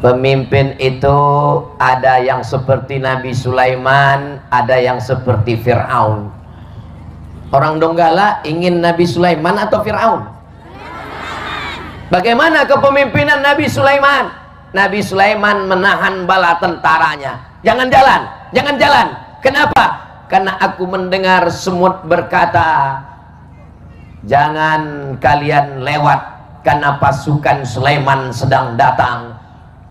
Pemimpin itu ada yang seperti Nabi Sulaiman, ada yang seperti Fir'aun. Orang Donggala ingin Nabi Sulaiman atau Fir'aun? Bagaimana kepemimpinan Nabi Sulaiman? Nabi Sulaiman menahan bala tentaranya. Jangan jalan, jangan jalan. Kenapa? Karena aku mendengar semut berkata, jangan kalian lewat karena pasukan Sulaiman sedang datang.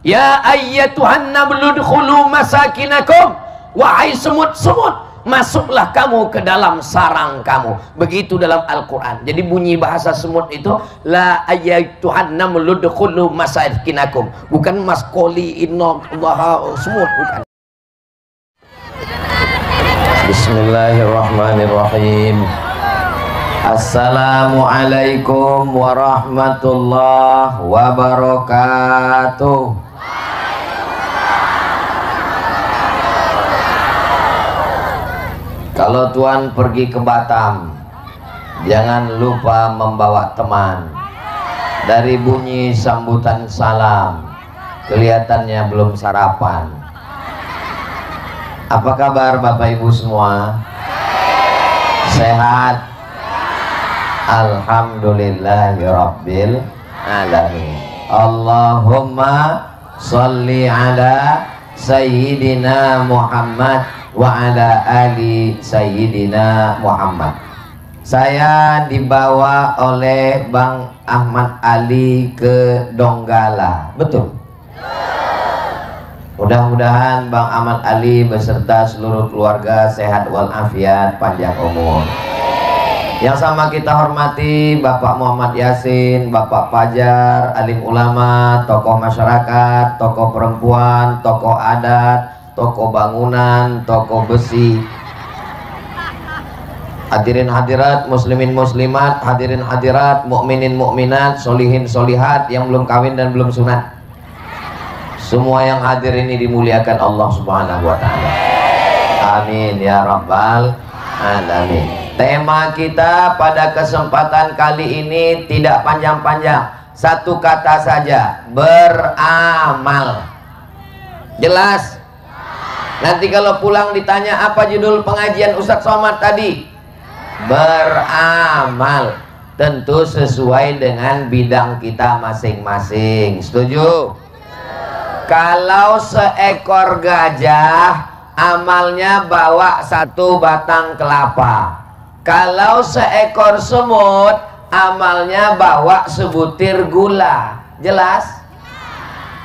Ya ayyatuhan namlu dkhulu masakinakum, wahai semut-semut, masuklah kamu ke dalam sarang kamu. Begitu dalam Al-Quran. Jadi bunyi bahasa semut itu la ayyatuhan namlu dkhulu masakinakum, bukan maskoli inna Allah semut, bukan. Bismillahirrahmanirrahim. Assalamualaikum warahmatullahi wabarakatuh. Kalau Tuan pergi ke Batam, jangan lupa membawa teman. Dari bunyi sambutan salam, kelihatannya belum sarapan. Apa kabar Bapak Ibu semua? Sehat? Alhamdulillahirabbil alamin. Allahumma sholli ala sayyidina Muhammad wa ala ali sayyidina Muhammad. Saya dibawa oleh Bang Ahmad Ali ke Donggala, betul? Mudah-mudahan Bang Ahmad Ali beserta seluruh keluarga sehat walafiat, panjang umur. Yang sama kita hormati Bapak Muhammad Yasin, Bapak Fajar, alim ulama, tokoh masyarakat, tokoh perempuan, tokoh adat, tokoh bangunan, tokoh besi. Hadirin hadirat, muslimin muslimat, hadirin hadirat, mukminin mukminat, solihin solihat yang belum kawin dan belum sunat. Semua yang hadir ini dimuliakan Allah Subhanahu wa taala. Amin ya rabbal alamin. Tema kita pada kesempatan kali ini tidak panjang-panjang, satu kata saja, beramal. Jelas? Nanti kalau pulang ditanya apa judul pengajian Ustadz Somad tadi? Beramal. Tentu sesuai dengan bidang kita masing-masing. Setuju? Kalau seekor gajah, amalnya bawa satu batang kelapa. Kalau seekor semut, amalnya bawa sebutir gula. Jelas?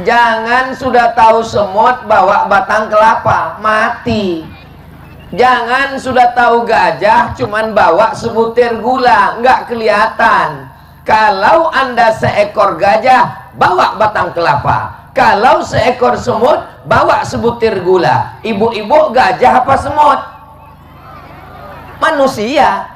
Jangan sudah tahu semut bawa batang kelapa, mati. Jangan sudah tahu gajah cuman bawa sebutir gula, nggak kelihatan. Kalau Anda seekor gajah, bawa batang kelapa. Kalau seekor semut, bawa sebutir gula. Ibu-ibu gajah apa semut? Manusia.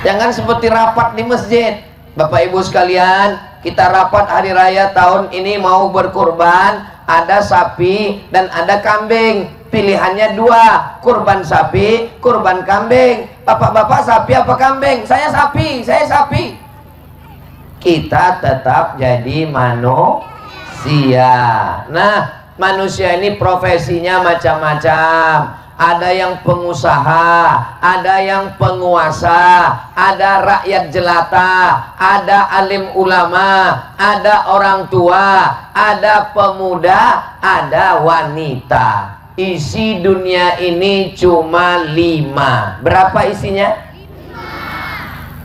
Jangan seperti rapat di masjid. Bapak Ibu sekalian, kita rapat hari raya tahun ini mau berkurban. Ada sapi dan ada kambing. Pilihannya dua, kurban sapi, kurban kambing. Bapak-bapak sapi apa kambing? Saya sapi, saya sapi. Kita tetap jadi manusia. Nah, manusia ini profesinya macam-macam. Ada yang pengusaha, ada yang penguasa, ada rakyat jelata, ada alim ulama, ada orang tua, ada pemuda, ada wanita. Isi dunia ini cuma 5. Berapa isinya?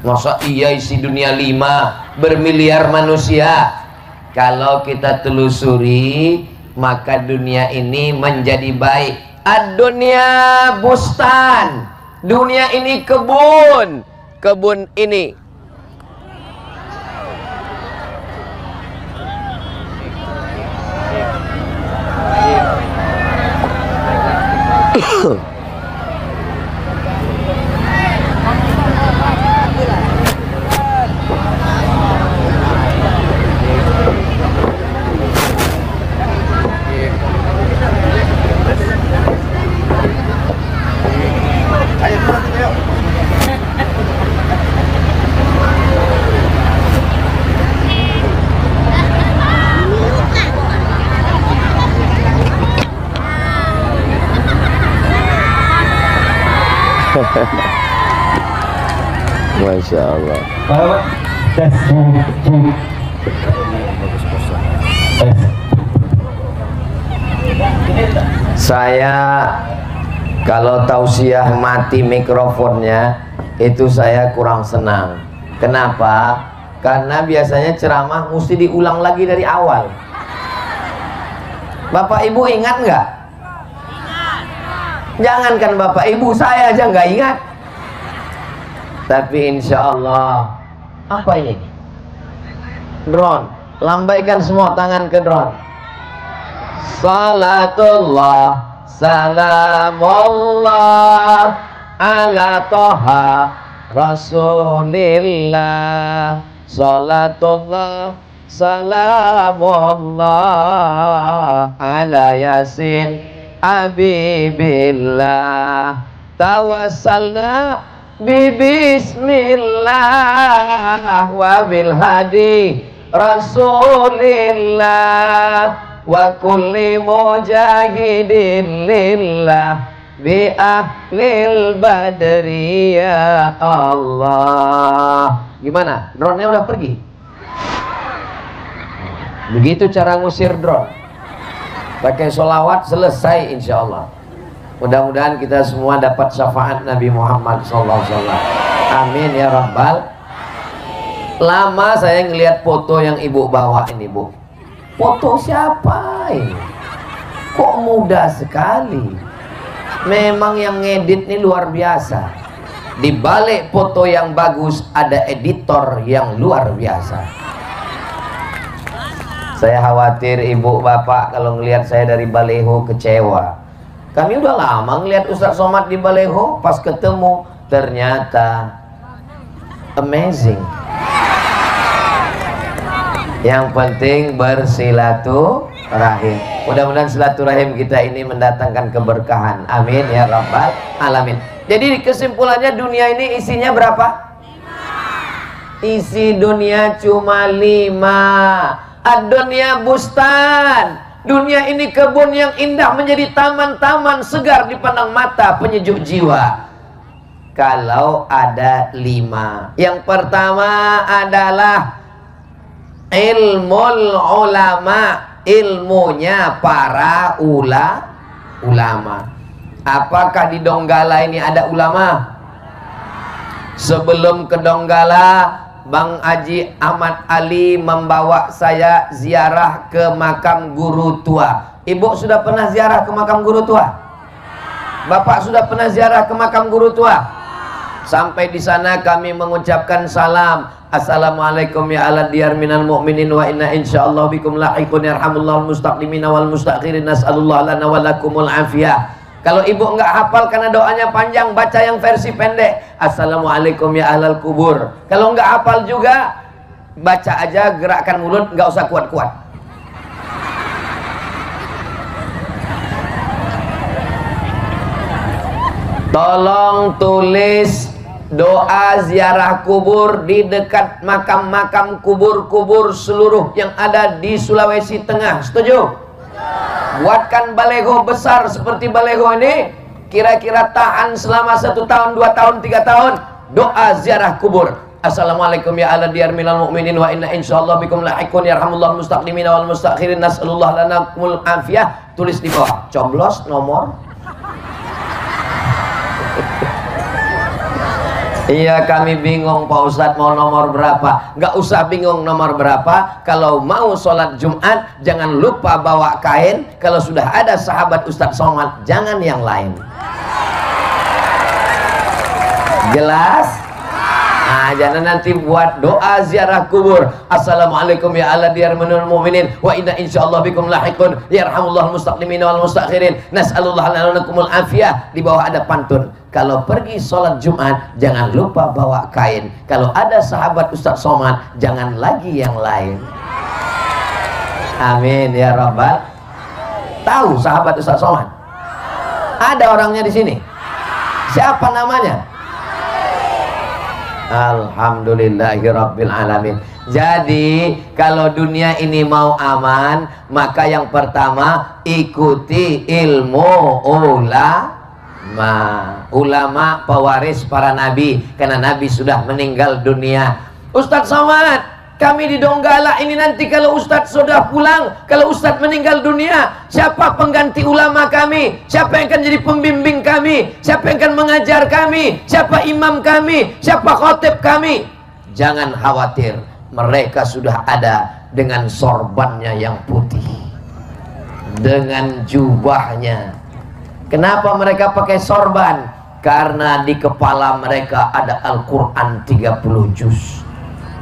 Masa iya isi dunia 5? Bermiliar manusia. Kalau kita telusuri, maka dunia ini menjadi baik. Ad-dunya bustan. Dunia ini kebun. Kebun ini Masya Allah. Saya kalau tausiah mati mikrofonnya itu saya kurang senang. Kenapa? Karena biasanya ceramah mesti diulang lagi dari awal. Bapak Ibu ingat nggak? Jangankan Bapak Ibu, saya aja nggak ingat. Tapi insya Allah, apa ini? Drone. Lambaikan semua tangan ke drone. Salatullah, salamullah ala toha Rasulillah. Salatullah, salamullah ala yasin Habibillah. Tawassalna bismillah wa bil hadi Rasulillah wa kulli mujahidin lillah bi ahlil badri ya Allah. Gimana? Drone-nya udah pergi? Begitu cara ngusir drone. Pakai sholawat selesai insya Allah. Mudah-mudahan kita semua dapat syafaat Nabi Muhammad SAW. Amin ya Rabbal. Lama saya ngelihat foto yang ibu bawa ini, Bu. Foto siapa ini? Kok mudah sekali. Memang yang ngedit ini luar biasa. Di balik foto yang bagus ada editor yang luar biasa. Saya khawatir ibu bapak kalau ngelihat saya dari baleho kecewa. Kami udah lama ngelihat Ustadz Somad di baleho, pas ketemu ternyata amazing. Yang penting bersilaturahim. Mudah-mudahan silaturahim kita ini mendatangkan keberkahan. Amin ya Rabbal alamin. Jadi kesimpulannya, dunia ini isinya berapa? 5. Isi dunia cuma 5. Ad-dunya bustan. Dunia ini kebun yang indah, menjadi taman-taman segar dipandang mata, penyejuk jiwa. Kalau ada 5. Yang pertama adalah ilmul ulama, ilmunya para ulama. Apakah di Donggala ini ada ulama? Sebelum ke Donggala, Bang Haji Ahmad Ali membawa saya ziarah ke makam guru tua. Ibu sudah pernah ziarah ke makam guru tua? Bapak sudah pernah ziarah ke makam guru tua? Sampai di sana kami mengucapkan salam. Assalamualaikum ya ala diyar minal mu'minin wa inna insyaallah bikum lahiqun yarhamullahu mustaqdimina wal mustakhirin nas'alullah lana wa lakumul afiyah. Kalau ibu nggak hafal karena doanya panjang, baca yang versi pendek. Assalamualaikum ya ahlal kubur. Kalau nggak hafal juga, baca aja, gerakkan mulut, nggak usah kuat-kuat. Tolong tulis doa ziarah kubur di dekat makam-makam kubur-kubur seluruh yang ada di Sulawesi Tengah. Setuju? Buatkan baleho besar seperti baleho ini, kira-kira tahan selama 1 tahun, 2 tahun, 3 tahun. Doa ziarah kubur. Assalamualaikum ya ala diyar minal mu'minin wa inna insyaallah bikum lahiqun yarhamullahu mustaqdimina wal mustakhirin nas'alullah lanakumul afiyah. Tulis di bawah, coblos nomor. Iya, kami bingung Pak Ustadz mau nomor berapa. Nggak usah bingung nomor berapa. Kalau mau sholat Jumat, jangan lupa bawa kain. Kalau sudah ada sahabat Ustadz Somad, jangan yang lain. Jelas? Nah, jangan nanti buat doa ziarah kubur. Assalamualaikum ya ala diyar minal mu'minin wa inna insyaallah bikum lahiqun yarhamullahu mustaqdimina wal mustakhirin nas'alullah lanakumul afiyah. Di bawah ada pantun. Kalau pergi sholat Jumat, jangan lupa bawa kain. Kalau ada sahabat Ustadz Somad, jangan lagi yang lain. Amin ya Rabbal. Tahu sahabat Ustadz Somad? Ada orangnya di sini. Siapa namanya? Alhamdulillahirabbil alamin. Jadi kalau dunia ini mau aman, maka yang pertama ikuti ilmu ulama. Ulama pewaris para nabi, karena nabi sudah meninggal dunia. Ustadz Somad, kami di Donggala ini nanti kalau Ustadz sudah pulang, kalau Ustadz meninggal dunia, siapa pengganti ulama kami? Siapa yang akan jadi pembimbing kami? Siapa yang akan mengajar kami? Siapa imam kami? Siapa khotib kami? Jangan khawatir, mereka sudah ada dengan sorbannya yang putih, dengan jubahnya. Kenapa mereka pakai sorban? Karena di kepala mereka ada Al-Quran 30 juz.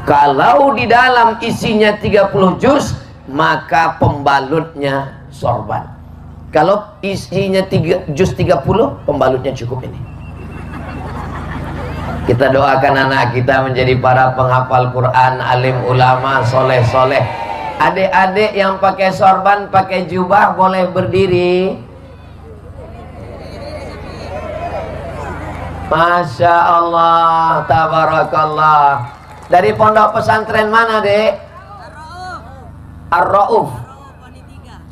Kalau di dalam isinya 30 juz, maka pembalutnya sorban. Kalau isinya juz 30, pembalutnya cukup ini. Kita doakan anak kita menjadi para penghafal Quran, alim ulama, soleh-soleh. Adik-adik yang pakai sorban, pakai jubah boleh berdiri. Masya Allah, tabarakallah. Dari pondok pesantren mana, Dek? Ar-Rauf.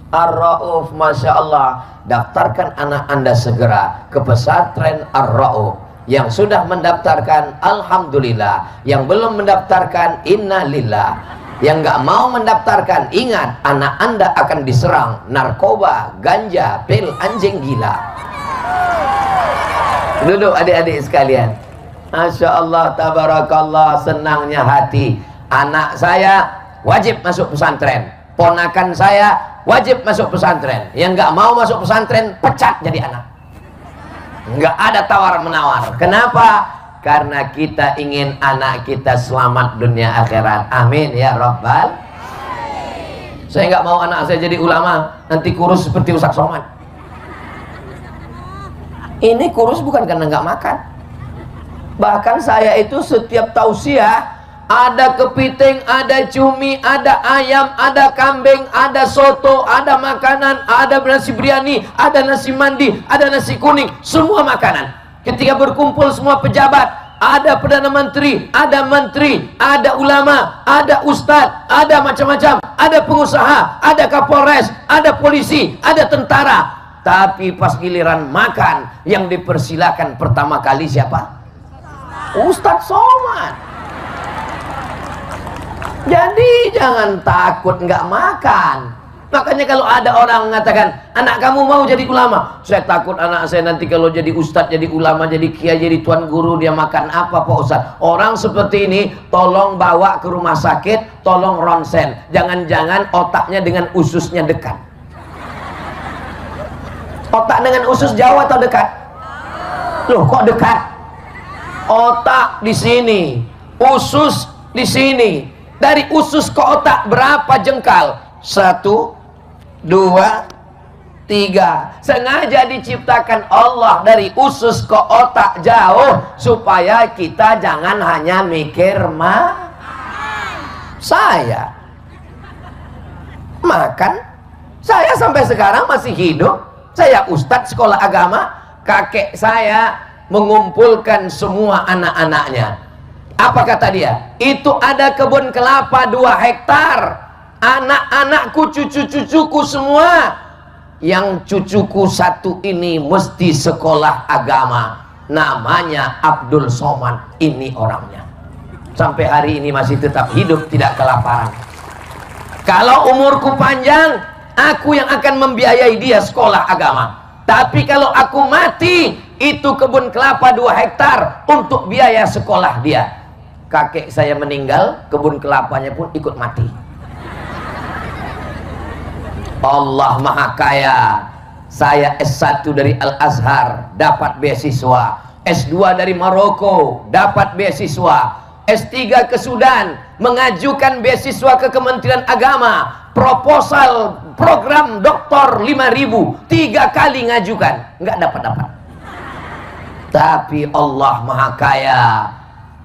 Ar-Rauf, Masya Allah. Daftarkan anak Anda segera ke pesantren Ar-Rauf. Yang sudah mendaftarkan, alhamdulillah. Yang belum mendaftarkan, innalillah. Yang nggak mau mendaftarkan, ingat, anak Anda akan diserang narkoba, ganja, pil, anjing gila. Duduk adik-adik sekalian. Masya Allah, tabarakallah, senangnya hati. Anak saya wajib masuk pesantren, ponakan saya wajib masuk pesantren. Yang nggak mau masuk pesantren, pecat jadi anak. Nggak ada tawar-menawar. Kenapa? Karena kita ingin anak kita selamat dunia akhirat. Amin ya Rabbal. Saya nggak mau anak saya jadi ulama, nanti kurus seperti Ustadz Somad. Ini kurus bukan karena nggak makan. Bahkan saya itu setiap tausiah, ada kepiting, ada cumi, ada ayam, ada kambing, ada soto, ada makanan, ada nasi biryani, ada nasi mandi, ada nasi kuning, semua makanan. Ketika berkumpul semua pejabat, ada perdana menteri, ada ulama, ada ustadz, ada macam-macam, ada pengusaha, ada kapolres, ada polisi, ada tentara. Tapi pas giliran makan, yang dipersilakan pertama kali siapa? Ustadz Somad. Jadi jangan takut nggak makan. Makanya kalau ada orang mengatakan, anak kamu mau jadi ulama, saya takut anak saya nanti kalau jadi ustadz, jadi ulama, jadi kiai, jadi tuan guru, dia makan apa Pak Ustadz? Orang seperti ini tolong bawa ke rumah sakit, tolong ronsen. Jangan-jangan otaknya dengan ususnya dekat. Otak dengan usus jauh atau dekat? Loh, kok dekat? Otak di sini, usus di sini. Dari usus ke otak berapa jengkal? 1, 2, 3. Sengaja diciptakan Allah dari usus ke otak jauh supaya kita jangan hanya mikir saya makan. Saya sampai sekarang masih hidup. Saya ustadz sekolah agama. Kakek saya mengumpulkan semua anak-anaknya. Apa kata dia? Itu ada kebun kelapa 2 hektar. Anak-anakku, cucu-cucuku semua. Yang cucuku satu ini mesti sekolah agama. Namanya Abdul Somad. Ini orangnya. Sampai hari ini masih tetap hidup, tidak kelaparan. Kalau umurku panjang, aku yang akan membiayai dia sekolah agama. Tapi kalau aku mati, itu kebun kelapa 2 hektar untuk biaya sekolah dia. Kakek saya meninggal, kebun kelapanya pun ikut mati. Allah Maha Kaya. Saya S1 dari Al-Azhar, dapat beasiswa. S2 dari Maroko, dapat beasiswa. S3 ke Sudan, mengajukan beasiswa ke Kementerian Agama. Proposal program doktor 5.000, 3 kali ngajukan, nggak dapat. Tapi Allah Maha Kaya.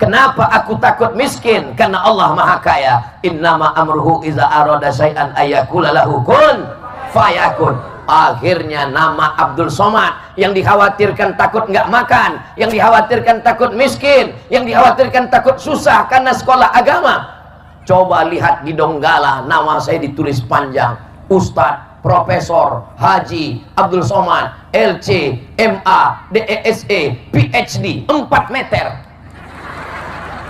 Kenapa aku takut miskin? Karena Allah Maha Kaya. Innama amruhu iza arada syai'an ayyakula lahu kun fayakun. Akhirnya nama Abdul Somad. Yang dikhawatirkan takut nggak makan, yang dikhawatirkan takut miskin, yang dikhawatirkan takut susah karena sekolah agama. Coba lihat di Donggala, nama saya ditulis panjang, Ustadz Profesor Haji Abdul Somad, LC, MA, DESE, PhD, 4 meter.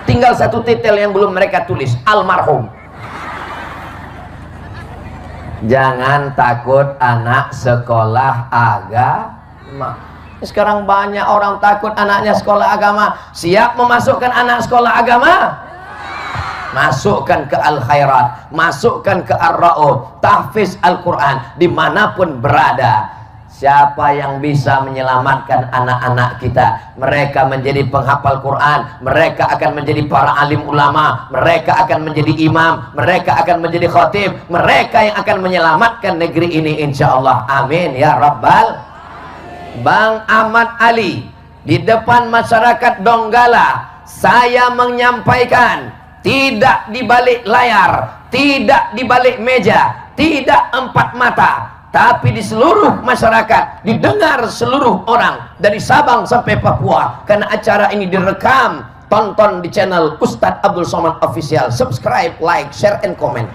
Tinggal satu titel yang belum mereka tulis, almarhum. Jangan takut anak sekolah agama. Sekarang banyak orang takut anaknya sekolah agama. Siap memasukkan anak sekolah agama? Masukkan ke Al-Khairat, masukkan ke Ar-Ra'ud, tahfiz Al-Quran dimanapun berada. Siapa yang bisa menyelamatkan anak-anak kita? Mereka menjadi penghafal Quran, mereka akan menjadi para alim ulama, mereka akan menjadi imam, mereka akan menjadi khatib, mereka yang akan menyelamatkan negeri ini insyaallah. Amin ya Rabbal. Bang Ahmad Ali di depan masyarakat Donggala, saya menyampaikan, tidak di balik layar, tidak di balik meja, tidak 4 mata, tapi di seluruh masyarakat, didengar seluruh orang dari Sabang sampai Papua. Karena acara ini direkam, tonton di channel Ustadz Abdul Somad Official, subscribe, like, share, and comment.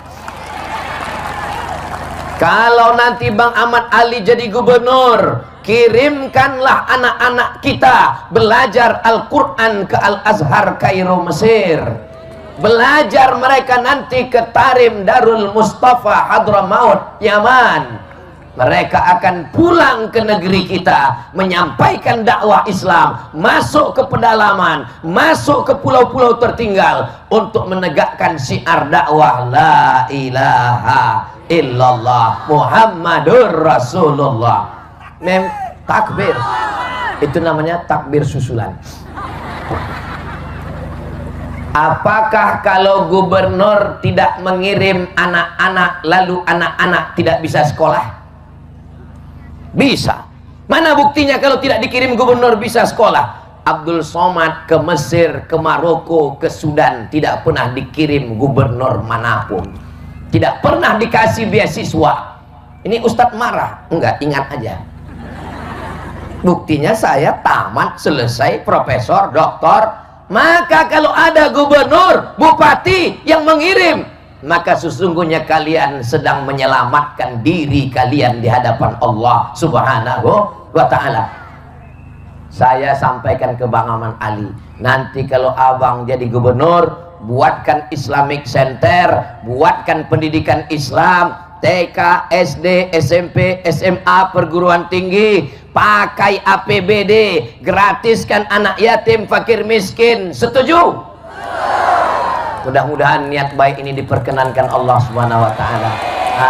Kalau nanti Bang Ahmad Ali jadi gubernur, kirimkanlah anak-anak kita belajar Al-Quran ke Al-Azhar Kairo Mesir. Belajar mereka nanti ke Tarim Darul Mustafa Hadramaut Yaman. Mereka akan pulang ke negeri kita, menyampaikan dakwah Islam, masuk ke pedalaman, masuk ke pulau-pulau tertinggal untuk menegakkan syiar dakwah la ilaha illallah Muhammadur Rasulullah. Takbir. Itu namanya takbir susulan. Apakah kalau gubernur tidak mengirim anak-anak, lalu anak-anak tidak bisa sekolah? Bisa. Mana buktinya kalau tidak dikirim gubernur bisa sekolah? Abdul Somad ke Mesir, ke Maroko, ke Sudan, tidak pernah dikirim gubernur manapun. Tidak pernah dikasih beasiswa. Ini Ustadz marah? Enggak, ingat aja. Buktinya saya tamat, selesai, profesor, doktor. Maka kalau ada gubernur, bupati yang mengirim, maka sesungguhnya kalian sedang menyelamatkan diri kalian di hadapan Allah Subhanahu wa ta'ala. Saya sampaikan ke Bang Ahmad Ali, nanti kalau abang jadi gubernur, buatkan Islamic Center, buatkan pendidikan Islam, TK, SD, SMP, SMA, perguruan tinggi, pakai APBD, gratiskan anak yatim, fakir miskin. Setuju? Mudah-mudahan niat baik ini diperkenankan Allah Subhanahu wa ta'ala.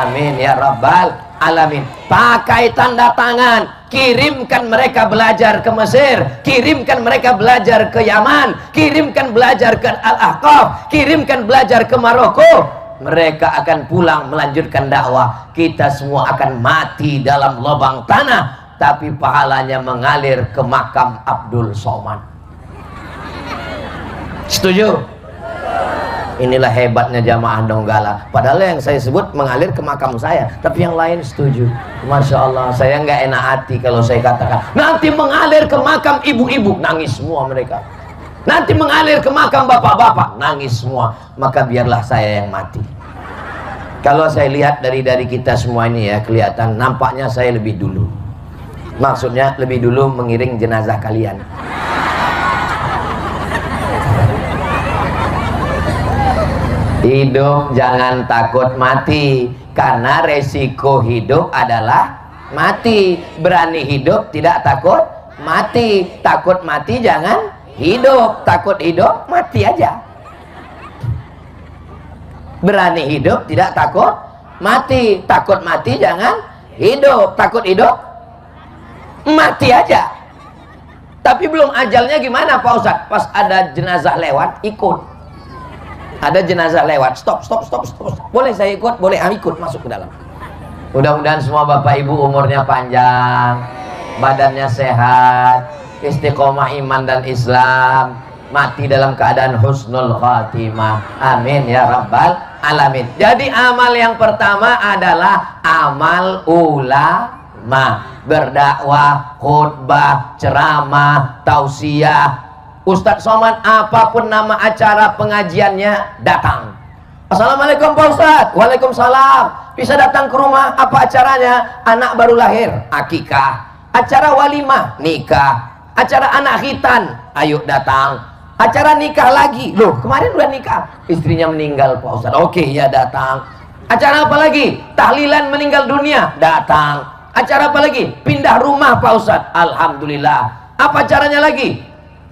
Amin ya Rabbal alamin. Pakai tanda tangan, kirimkan mereka belajar ke Mesir, kirimkan mereka belajar ke Yaman, kirimkan belajar ke Al-Ahqaf, kirimkan belajar ke Maroko. Mereka akan pulang melanjutkan dakwah. Kita semua akan mati dalam lubang tanah, tapi pahalanya mengalir ke makam Abdul Somad. Setuju? Inilah hebatnya jamaah Donggala. Padahal yang saya sebut mengalir ke makam saya, tapi yang lain setuju. Masya Allah, saya nggak enak hati kalau saya katakan nanti mengalir ke makam ibu-ibu, nangis semua mereka. Nanti mengalir ke makam bapak-bapak, nangis semua. Maka biarlah saya yang mati. Kalau saya lihat dari kita semua ini ya, kelihatan nampaknya saya lebih dulu. Maksudnya lebih dulu mengiring jenazah kalian. Hidup jangan takut mati, karena resiko hidup adalah mati. Berani hidup tidak takut mati. Takut mati jangan hidup. Takut hidup mati aja. Berani hidup tidak takut mati. Takut mati jangan hidup. Takut hidup mati aja. Tapi belum ajalnya gimana Pak Ustadz? Pas ada jenazah lewat, ikut. Ada jenazah lewat, stop. Boleh saya ikut? Boleh, ikut masuk ke dalam. Mudah-mudahan semua Bapak Ibu umurnya panjang, badannya sehat, istiqomah iman dan Islam, mati dalam keadaan husnul khatimah. Amin ya Rabbal alamin. Jadi amal yang pertama adalah amal ulama. Berdakwah, khutbah, ceramah, tausiah. Ustadz Somad apapun nama acara pengajiannya datang. Assalamualaikum Pak Ustadz. Waalaikumsalam. Bisa datang ke rumah, apa acaranya? Anak baru lahir, akikah. Acara walimah, nikah. Acara anak khitan, ayo datang. Acara nikah lagi, loh kemarin udah nikah, istrinya meninggal Pak Ustadz. Oke ya datang. Acara apa lagi? Tahlilan meninggal dunia, datang. Acara apa lagi? Pindah rumah Pak Ustadz. Alhamdulillah. Apa caranya lagi?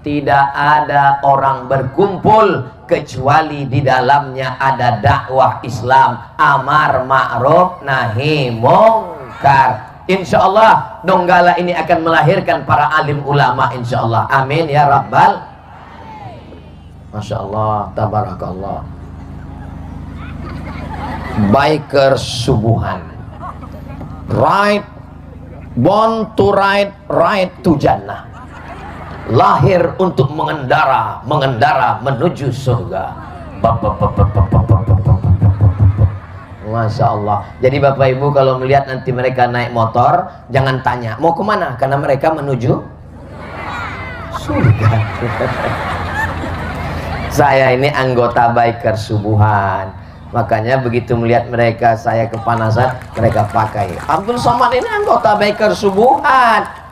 Tidak ada orang berkumpul kecuali di dalamnya ada dakwah Islam, amar ma'ruf nahi mungkar. Insya Allah Donggala ini akan melahirkan para alim ulama, insya Allah. Amin ya Rabbal. Masya Allah, tabarakallah. Biker subuhan, right, born to ride, right to jannah. Lahir untuk mengendara menuju surga. Masya Allah. Jadi Bapak Ibu kalau melihat nanti mereka naik motor, jangan tanya mau kemana, karena mereka menuju surga. Saya ini anggota biker subuhan, makanya begitu melihat mereka saya kepanasan, mereka pakai Abdul Somad ini anggota biker subuhan.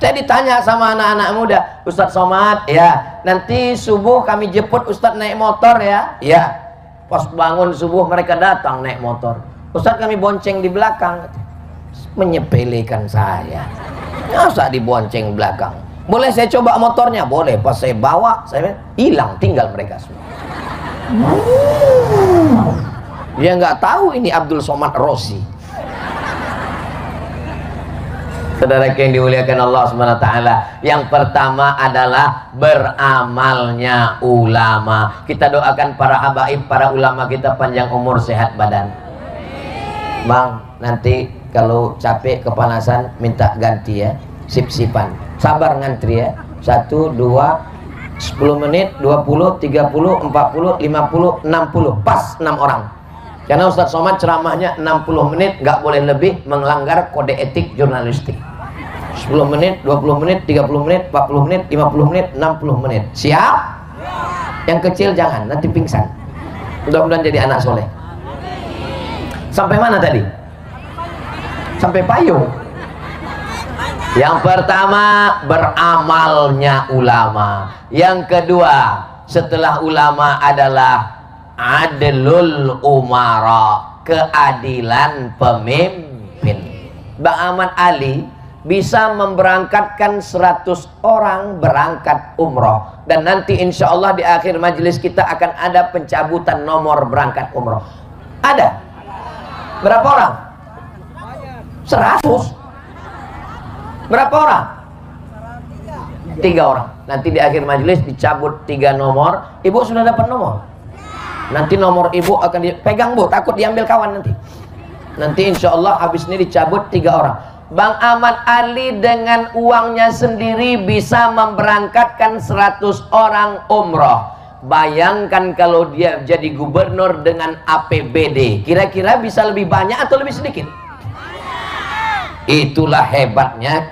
Saya ditanya sama anak-anak muda, Ustadz Somad, ya nanti subuh kami jemput Ustadz naik motor ya. Ya, pas bangun subuh mereka datang naik motor. Ustadz kami bonceng di belakang. Menyepelekan saya. Masa dibonceng belakang? Boleh saya coba motornya? Boleh. Pas saya bawa, saya hilang, tinggal mereka semua. Dia nggak tahu ini Abdul Somad Rossi. Saudara yang dimuliakan Allah SWT, yang pertama adalah beramalnya ulama. Kita doakan para habaib, para ulama kita panjang umur, sehat badan. Bang, nanti kalau capek kepanasan minta ganti ya, sip-sipan. Sabar ngantri ya. 1, 2, 10 menit, 20, 30, 40, 50, 60. Pas 6 orang. Karena Ustadz Somad ceramahnya 60 menit, nggak boleh lebih, melanggar kode etik jurnalistik. 10 menit, 20 menit, 30 menit, 40 menit, 50 menit, 60 menit. Siap? Yang kecil jangan, nanti pingsan. Mudah-mudahan jadi anak soleh. Sampai mana tadi? Sampai payung. Yang pertama, beramalnya ulama. Yang kedua, setelah ulama adalah adlul umara, keadilan pemimpin. Bang Ahmad Ali bisa memberangkatkan 100 orang berangkat umroh, dan nanti insya Allah di akhir majelis kita akan ada pencabutan nomor berangkat umroh. Ada? Berapa orang? 100. Berapa orang? 3 orang. Nanti di akhir majelis dicabut 3 nomor. Ibu sudah dapat nomor? Nanti nomor ibu akan dipegang Bu, takut diambil kawan nanti. Nanti insya Allah habis ini dicabut 3 orang. Bang Ahmad Ali dengan uangnya sendiri bisa memberangkatkan 100 orang umroh. Bayangkan kalau dia jadi gubernur dengan APBD, kira-kira bisa lebih banyak atau lebih sedikit? Itulah hebatnya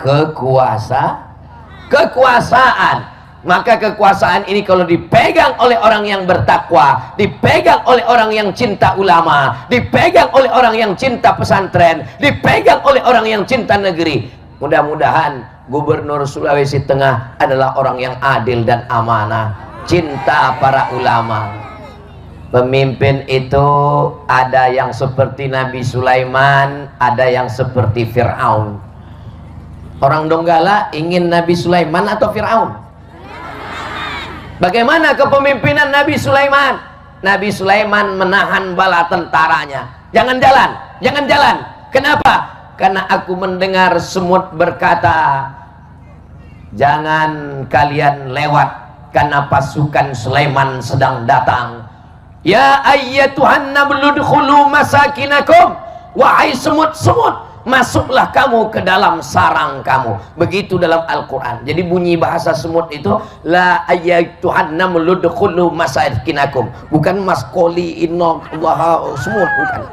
kekuasaan. Maka kekuasaan ini kalau dipegang oleh orang yang bertakwa, dipegang oleh orang yang cinta ulama, dipegang oleh orang yang cinta pesantren, dipegang oleh orang yang cinta negeri, mudah-mudahan Gubernur Sulawesi Tengah adalah orang yang adil dan amanah, cinta para ulama. Pemimpin itu ada yang seperti Nabi Sulaiman, ada yang seperti Fir'aun. Orang Donggala ingin Nabi Sulaiman atau Fir'aun? Bagaimana kepemimpinan Nabi Sulaiman? Nabi Sulaiman menahan bala tentaranya. Jangan jalan, jangan jalan. Kenapa? Karena aku mendengar semut berkata, jangan kalian lewat karena pasukan Sulaiman sedang datang. Ya ayyatuhan namlu udkhulu masakinakum. Wahai semut-semut, masuklah kamu ke dalam sarang kamu. Begitu dalam Al-Quran. Jadi bunyi bahasa semut itu la ayyatuhan namlu udkhulu masakinakum. Bukan maskoli inna Allah semut, bukan.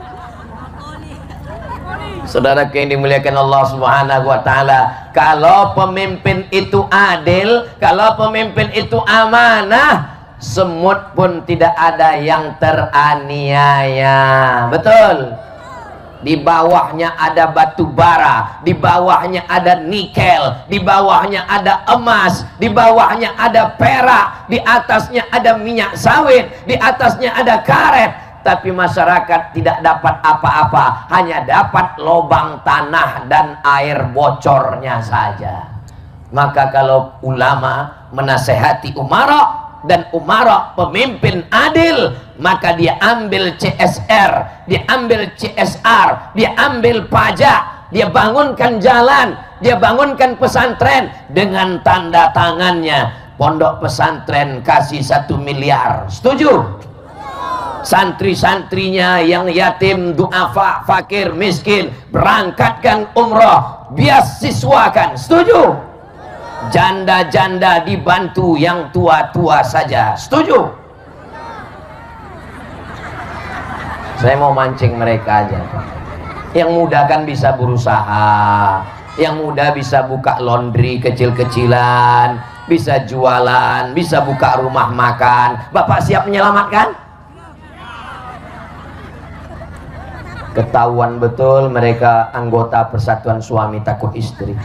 Saudara yang dimuliakan Allah Subhanahu wa taala, kalau pemimpin itu adil, kalau pemimpin itu amanah, semut pun tidak ada yang teraniaya. Betul. Di bawahnya ada batu bara, di bawahnya ada nikel, di bawahnya ada emas, di bawahnya ada perak, di atasnya ada minyak sawit, di atasnya ada karet. Tapi masyarakat tidak dapat apa-apa, hanya dapat lubang tanah dan air bocornya saja. Maka kalau ulama menasehati umara, dan umara pemimpin adil, maka dia ambil CSR, dia ambil CSR, dia ambil pajak, dia bangunkan jalan, dia bangunkan pesantren dengan tanda tangannya. Pondok pesantren kasih 1 miliar, setuju? Santri-santrinya yang yatim, duafa, fakir, miskin, berangkatkan umroh, biasiswakan, setuju? Janda-janda dibantu, yang tua-tua saja, setuju? Saya mau mancing mereka aja. Yang muda kan bisa berusaha, yang muda bisa buka laundry kecil-kecilan, bisa jualan, bisa buka rumah makan. Bapak siap menyelamatkan? Ketahuan betul mereka anggota Persatuan Suami Takut Istri.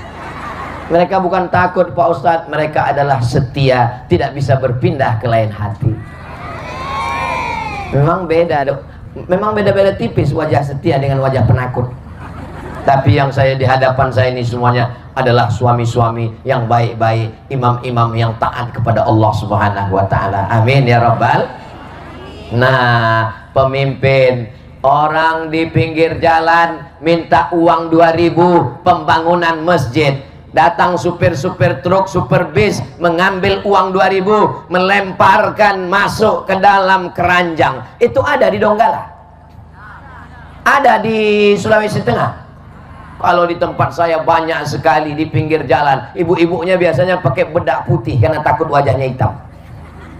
Mereka bukan takut Pak Ustadz, mereka adalah setia, tidak bisa berpindah ke lain hati. Memang beda dok, memang beda-beda tipis wajah setia dengan wajah penakut. Tapi yang saya di hadapan saya ini semuanya adalah suami-suami yang baik-baik, imam-imam yang taat kepada Allah Subhanahu wa Ta'ala. Amin ya Rabbal. Nah, pemimpin, orang di pinggir jalan minta uang 2.000 pembangunan masjid. Datang supir-supir truk, supir bis, mengambil uang 2.000, melemparkan masuk ke dalam keranjang. Itu ada di Donggala, ada di Sulawesi Tengah. Kalau di tempat saya banyak sekali di pinggir jalan. Ibu-ibunya biasanya pakai bedak putih karena takut wajahnya hitam.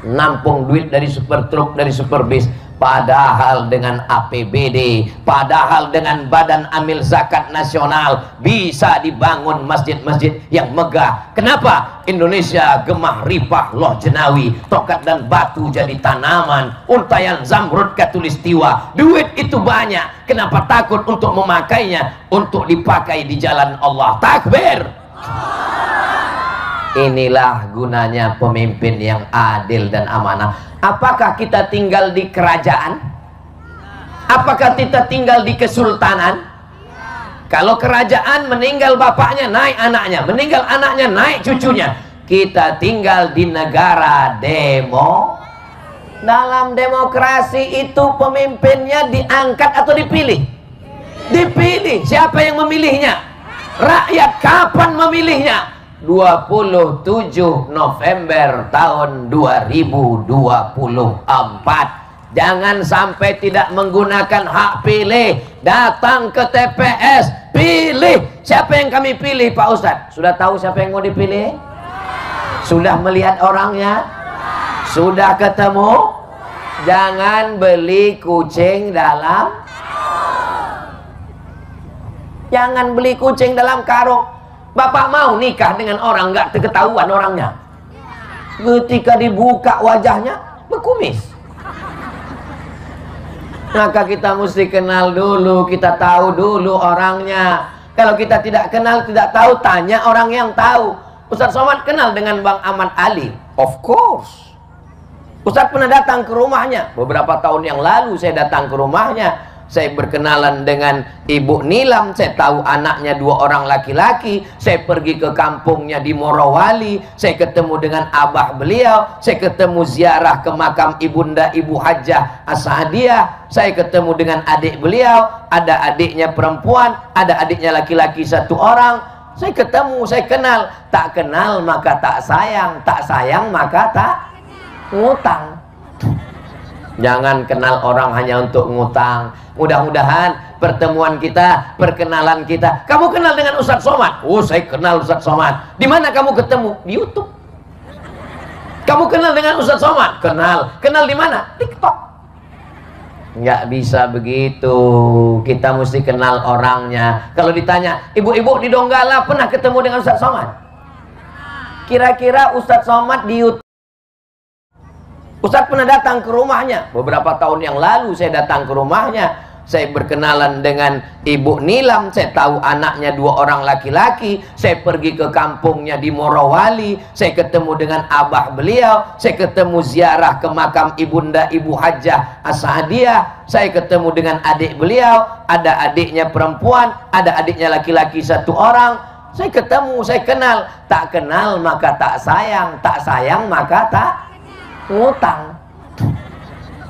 Nampung duit dari supir truk, dari supir bis. Padahal dengan APBD, padahal dengan Badan Amil Zakat Nasional bisa dibangun masjid-masjid yang megah. Kenapa? Indonesia gemah ripah loh jenawi, tokat dan batu jadi tanaman, untayan zamrud katulistiwa. Duit itu banyak, kenapa takut untuk memakainya untuk dipakai di jalan Allah? Takbir. Inilah gunanya pemimpin yang adil dan amanah. Apakah kita tinggal di kerajaan? Apakah kita tinggal di kesultanan? Kalau kerajaan meninggal bapaknya, naik anaknya, meninggal anaknya, naik cucunya. Kita tinggal di negara demo. Dalam demokrasi itu pemimpinnya diangkat atau dipilih? Dipilih. Siapa yang memilihnya? Rakyat. Kapan memilihnya? 27 November tahun 2024. Jangan sampai tidak menggunakan hak pilih. Datang ke TPS, pilih. Siapa yang kami pilih Pak Ustadz? Sudah tahu siapa yang mau dipilih? Sudah melihat orangnya? Sudah ketemu? Jangan beli kucing dalam, jangan beli kucing dalam karung. Bapak mau nikah dengan orang nggak ketahuan orangnya, ketika dibuka wajahnya berkumis. Maka kita mesti kenal dulu, kita tahu dulu orangnya. Kalau kita tidak kenal, tidak tahu, tanya orang yang tahu. Ustadz Somad kenal dengan Bang Ahmad Ali? Of course. Ustadz pernah datang ke rumahnya. Beberapa tahun yang lalu saya datang ke rumahnya. Saya berkenalan dengan Ibu Nilam, saya tahu anaknya 2 orang laki-laki. Saya pergi ke kampungnya di Morowali, saya ketemu dengan abah beliau, saya ketemu ziarah ke makam ibunda Ibu Hajjah As-Saadiyah, saya ketemu dengan adik beliau, ada adiknya perempuan, ada adiknya laki-laki 1 orang. Saya ketemu, saya kenal. Tak kenal maka tak sayang, tak sayang maka tak ngutang. Jangan kenal orang hanya untuk ngutang. Mudah-mudahan pertemuan kita, perkenalan kita. Kamu kenal dengan Ustadz Somad? Oh, saya kenal Ustadz Somad. Di mana kamu ketemu? Di YouTube. Kamu kenal dengan Ustadz Somad? Kenal. Kenal di mana? TikTok. Nggak bisa begitu. Kita mesti kenal orangnya. Kalau ditanya, ibu-ibu di Donggala pernah ketemu dengan Ustadz Somad? Kira-kira Ustadz Somad di YouTube Ustadz pernah datang ke rumahnya. Beberapa tahun yang lalu saya datang ke rumahnya. Saya berkenalan dengan Ibu Nilam. Saya tahu anaknya 2 orang laki-laki. Saya pergi ke kampungnya di Morowali. Saya ketemu dengan abah beliau. Saya ketemu ziarah ke makam ibunda Ibu Hajjah As-Saadiyah. Saya ketemu dengan adik beliau. Ada adiknya perempuan, ada adiknya laki-laki 1 orang. Saya ketemu, saya kenal. Tak kenal maka tak sayang, tak sayang maka tak ngutang.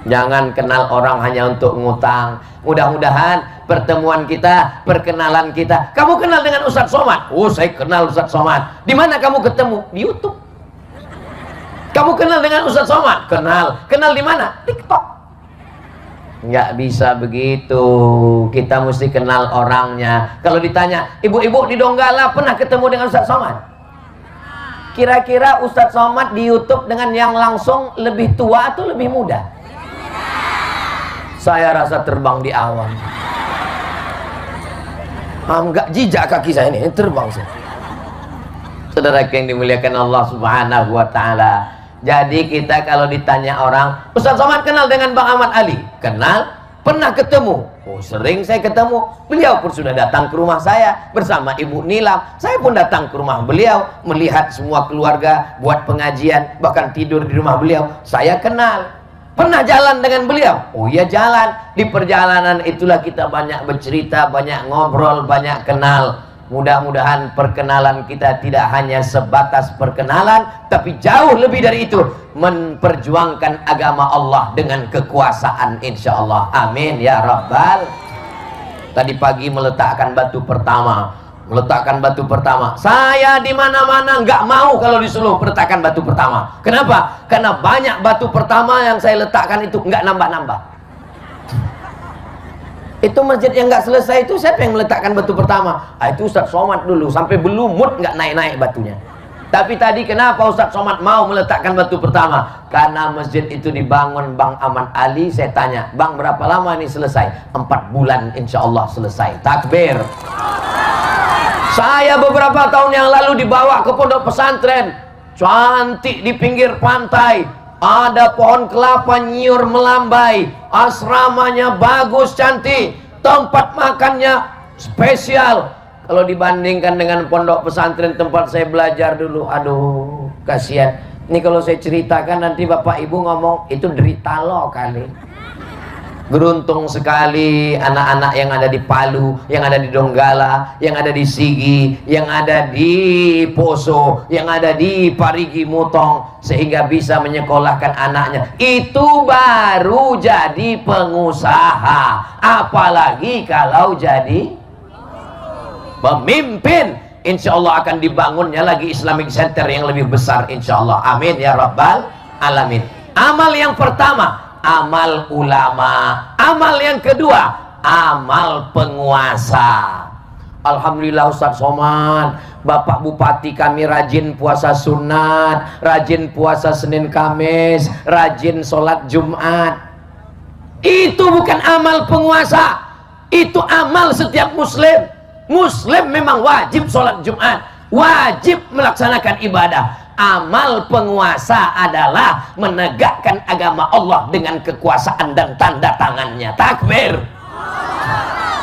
Jangan kenal orang hanya untuk ngutang. Mudah-mudahan pertemuan kita, perkenalan kita. Kamu kenal dengan Ustadz Somad? Oh, saya kenal Ustadz Somad. Di mana kamu ketemu? Di YouTube. Kamu kenal dengan Ustadz Somad? Kenal. Kenal di mana? TikTok. Nggak bisa begitu. Kita mesti kenal orangnya. Kalau ditanya, ibu-ibu di Donggala pernah ketemu dengan Ustadz Somad? Kira-kira Ustadz Somad di YouTube dengan yang langsung lebih tua atau lebih muda? Saya rasa terbang di awan. Enggak, jijak kaki saya ini terbang saya. Saudara yang dimuliakan Allah Subhanahu wa taala. Jadi kita kalau ditanya orang, Ustadz Somad kenal dengan Bang Ahmad Ali? Kenal? Pernah ketemu? Oh, sering saya ketemu. Beliau pun sudah datang ke rumah saya bersama Ibu Nilam. Saya pun datang ke rumah beliau, melihat semua keluarga buat pengajian, bahkan tidur di rumah beliau. Saya kenal. Pernah jalan dengan beliau? Oh iya, jalan. Di perjalanan itulah kita banyak bercerita, banyak ngobrol, banyak kenal. Mudah-mudahan perkenalan kita tidak hanya sebatas perkenalan, tapi jauh lebih dari itu, memperjuangkan agama Allah dengan kekuasaan, insya Allah. Amin ya Rabbal. Tadi pagi meletakkan batu pertama. Saya di mana-mana nggak mau kalau disuruh letakkan batu pertama. Kenapa? Karena banyak batu pertama yang saya letakkan itu nggak nambah-nambah. Itu masjid yang nggak selesai itu siapa yang meletakkan batu pertama? Itu Ustadz Somad dulu, sampai belumut nggak naik-naik batunya. Tapi tadi kenapa Ustadz Somad mau meletakkan batu pertama? Karena masjid itu dibangun Bang Ahmad Ali. Saya tanya, Bang, berapa lama ini selesai? 4 bulan insya Allah selesai. Takbir. Saya beberapa tahun yang lalu dibawa ke pondok pesantren cantik di pinggir pantai, ada pohon kelapa nyiur melambai, asramanya bagus cantik, tempat makannya spesial. Kalau dibandingkan dengan pondok pesantren tempat saya belajar dulu, aduh kasihan. Ini kalau saya ceritakan nanti bapak ibu ngomong itu derita lo kali. Beruntung sekali anak-anak yang ada di Palu, yang ada di Donggala, yang ada di Sigi, yang ada di Poso, yang ada di Parigi Mutong, sehingga bisa menyekolahkan anaknya. Itu baru jadi pengusaha, apalagi kalau jadi pemimpin. Insya Allah akan dibangunnya lagi Islamic Center yang lebih besar, insya Allah. Amin ya Rabbal Alamin. Amal yang pertama, amal ulama. Amal yang kedua, amal penguasa. Alhamdulillah Ustadz Somad, Bapak Bupati kami rajin puasa sunat, rajin puasa Senin Kamis, rajin sholat Jumat. Itu bukan amal penguasa, itu amal setiap muslim. Muslim memang wajib sholat Jumat, wajib melaksanakan ibadah. Amal penguasa adalah menegakkan agama Allah dengan kekuasaan dan tanda tangannya. Takbir.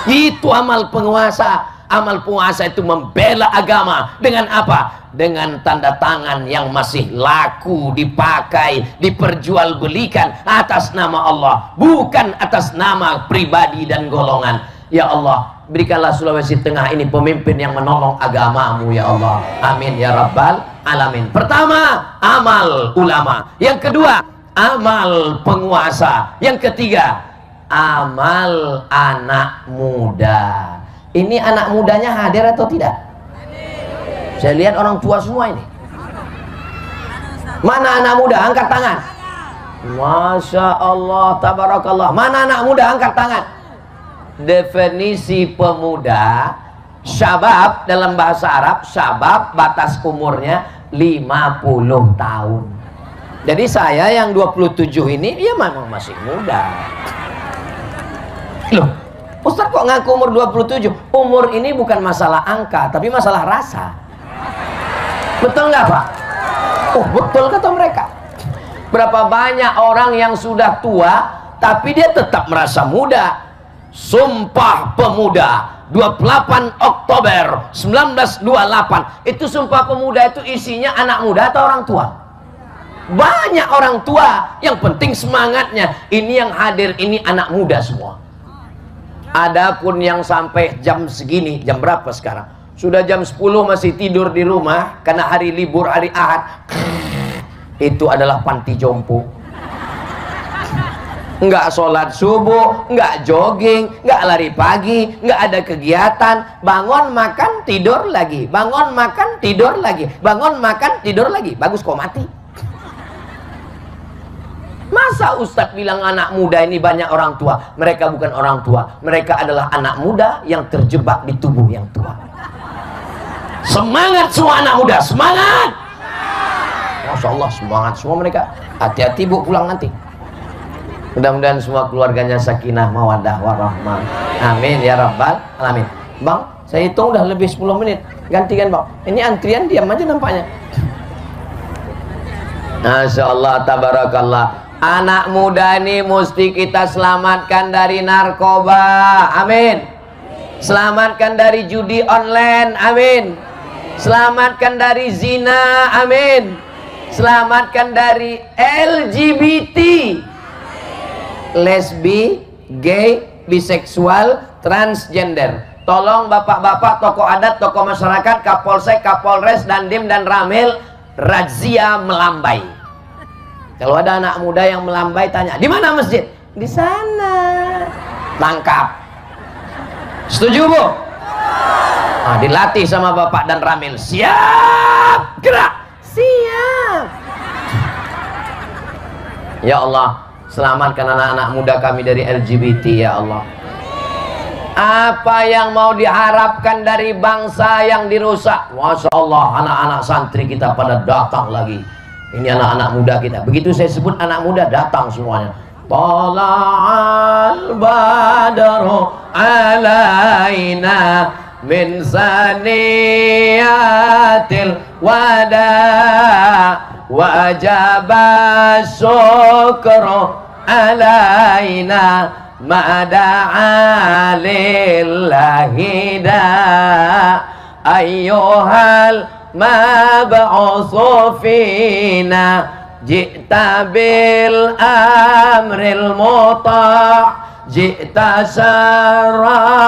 Itu amal penguasa. Amal penguasa itu membela agama dengan apa? Dengan tanda tangan yang masih laku, dipakai, diperjualbelikan atas nama Allah, bukan atas nama pribadi dan golongan. Ya Allah, berikanlah Sulawesi Tengah ini pemimpin yang menolong agamamu ya Allah. Amin ya Rabbal Alamin. Pertama, amal ulama. Yang kedua, amal penguasa. Yang ketiga, amal anak muda. Ini anak mudanya hadir atau tidak? Saya lihat orang tua semua ini. Mana anak muda? Angkat tangan. Masya Allah, tabarakallah. Mana anak muda? Angkat tangan. Definisi pemuda, syabab dalam bahasa Arab, syabab batas umurnya 50 tahun. Jadi saya yang 27 ini ya memang masih muda. Loh, Ustaz kok ngaku umur 27? Umur ini bukan masalah angka, tapi masalah rasa. Betul nggak Pak? Oh betul kata mereka. Berapa banyak orang yang sudah tua tapi dia tetap merasa muda. Sumpah Pemuda 28 Oktober 1928. Itu Sumpah Pemuda itu isinya anak muda atau orang tua? Banyak orang tua, yang penting semangatnya. Ini yang hadir ini anak muda semua. Adapun yang sampai jam segini, jam berapa sekarang? Sudah jam 10 masih tidur di rumah karena hari libur, hari Ahad. Itu adalah panti jompo. Nggak sholat subuh, nggak jogging, nggak lari pagi, nggak ada kegiatan. Bangun makan tidur lagi, bangun makan tidur lagi, bangun makan tidur lagi. Bagus kok mati. Masa Ustadz bilang anak muda ini banyak orang tua? Mereka bukan orang tua, mereka adalah anak muda yang terjebak di tubuh yang tua. Semangat semua anak muda, semangat! Masya Allah, semangat semua mereka. Hati-hati bu pulang nanti. Mudah-mudahan semua keluarganya sakinah mawaddah warahmah. Amin ya rabbal alamin. Bang, saya hitung udah lebih 10 menit. Gantikan bang. Ini antrian diam aja nampaknya. Masya Allah, tabarakallah. Anak muda ini mesti kita selamatkan dari narkoba. Amin. Selamatkan dari judi online. Amin. Selamatkan dari zina. Amin. Selamatkan dari LGBT, lesbi, gay, biseksual, transgender. Tolong bapak-bapak, tokoh adat, tokoh masyarakat, kapolsek, kapolres, dandim dan ramil, razia melambai. Kalau ada anak muda yang melambai, tanya, di mana masjid? Di sana. Tangkap. Setuju bu? Nah, dilatih sama bapak dan ramil. Siap, gerak. Siap. Ya Allah, selamatkan anak-anak muda kami dari LGBT ya Allah. Apa yang mau diharapkan dari bangsa yang dirusak? Masya Allah, anak-anak santri kita pada datang lagi. Ini anak-anak muda kita. Begitu saya sebut anak muda, datang semuanya. Tala'al badru alaina min saniyatil wada wajaba syukru alaina ma'da'a lillahi da ayyuhal mab'usu fina ji'ta bil amril muta' ji'ta syaraftal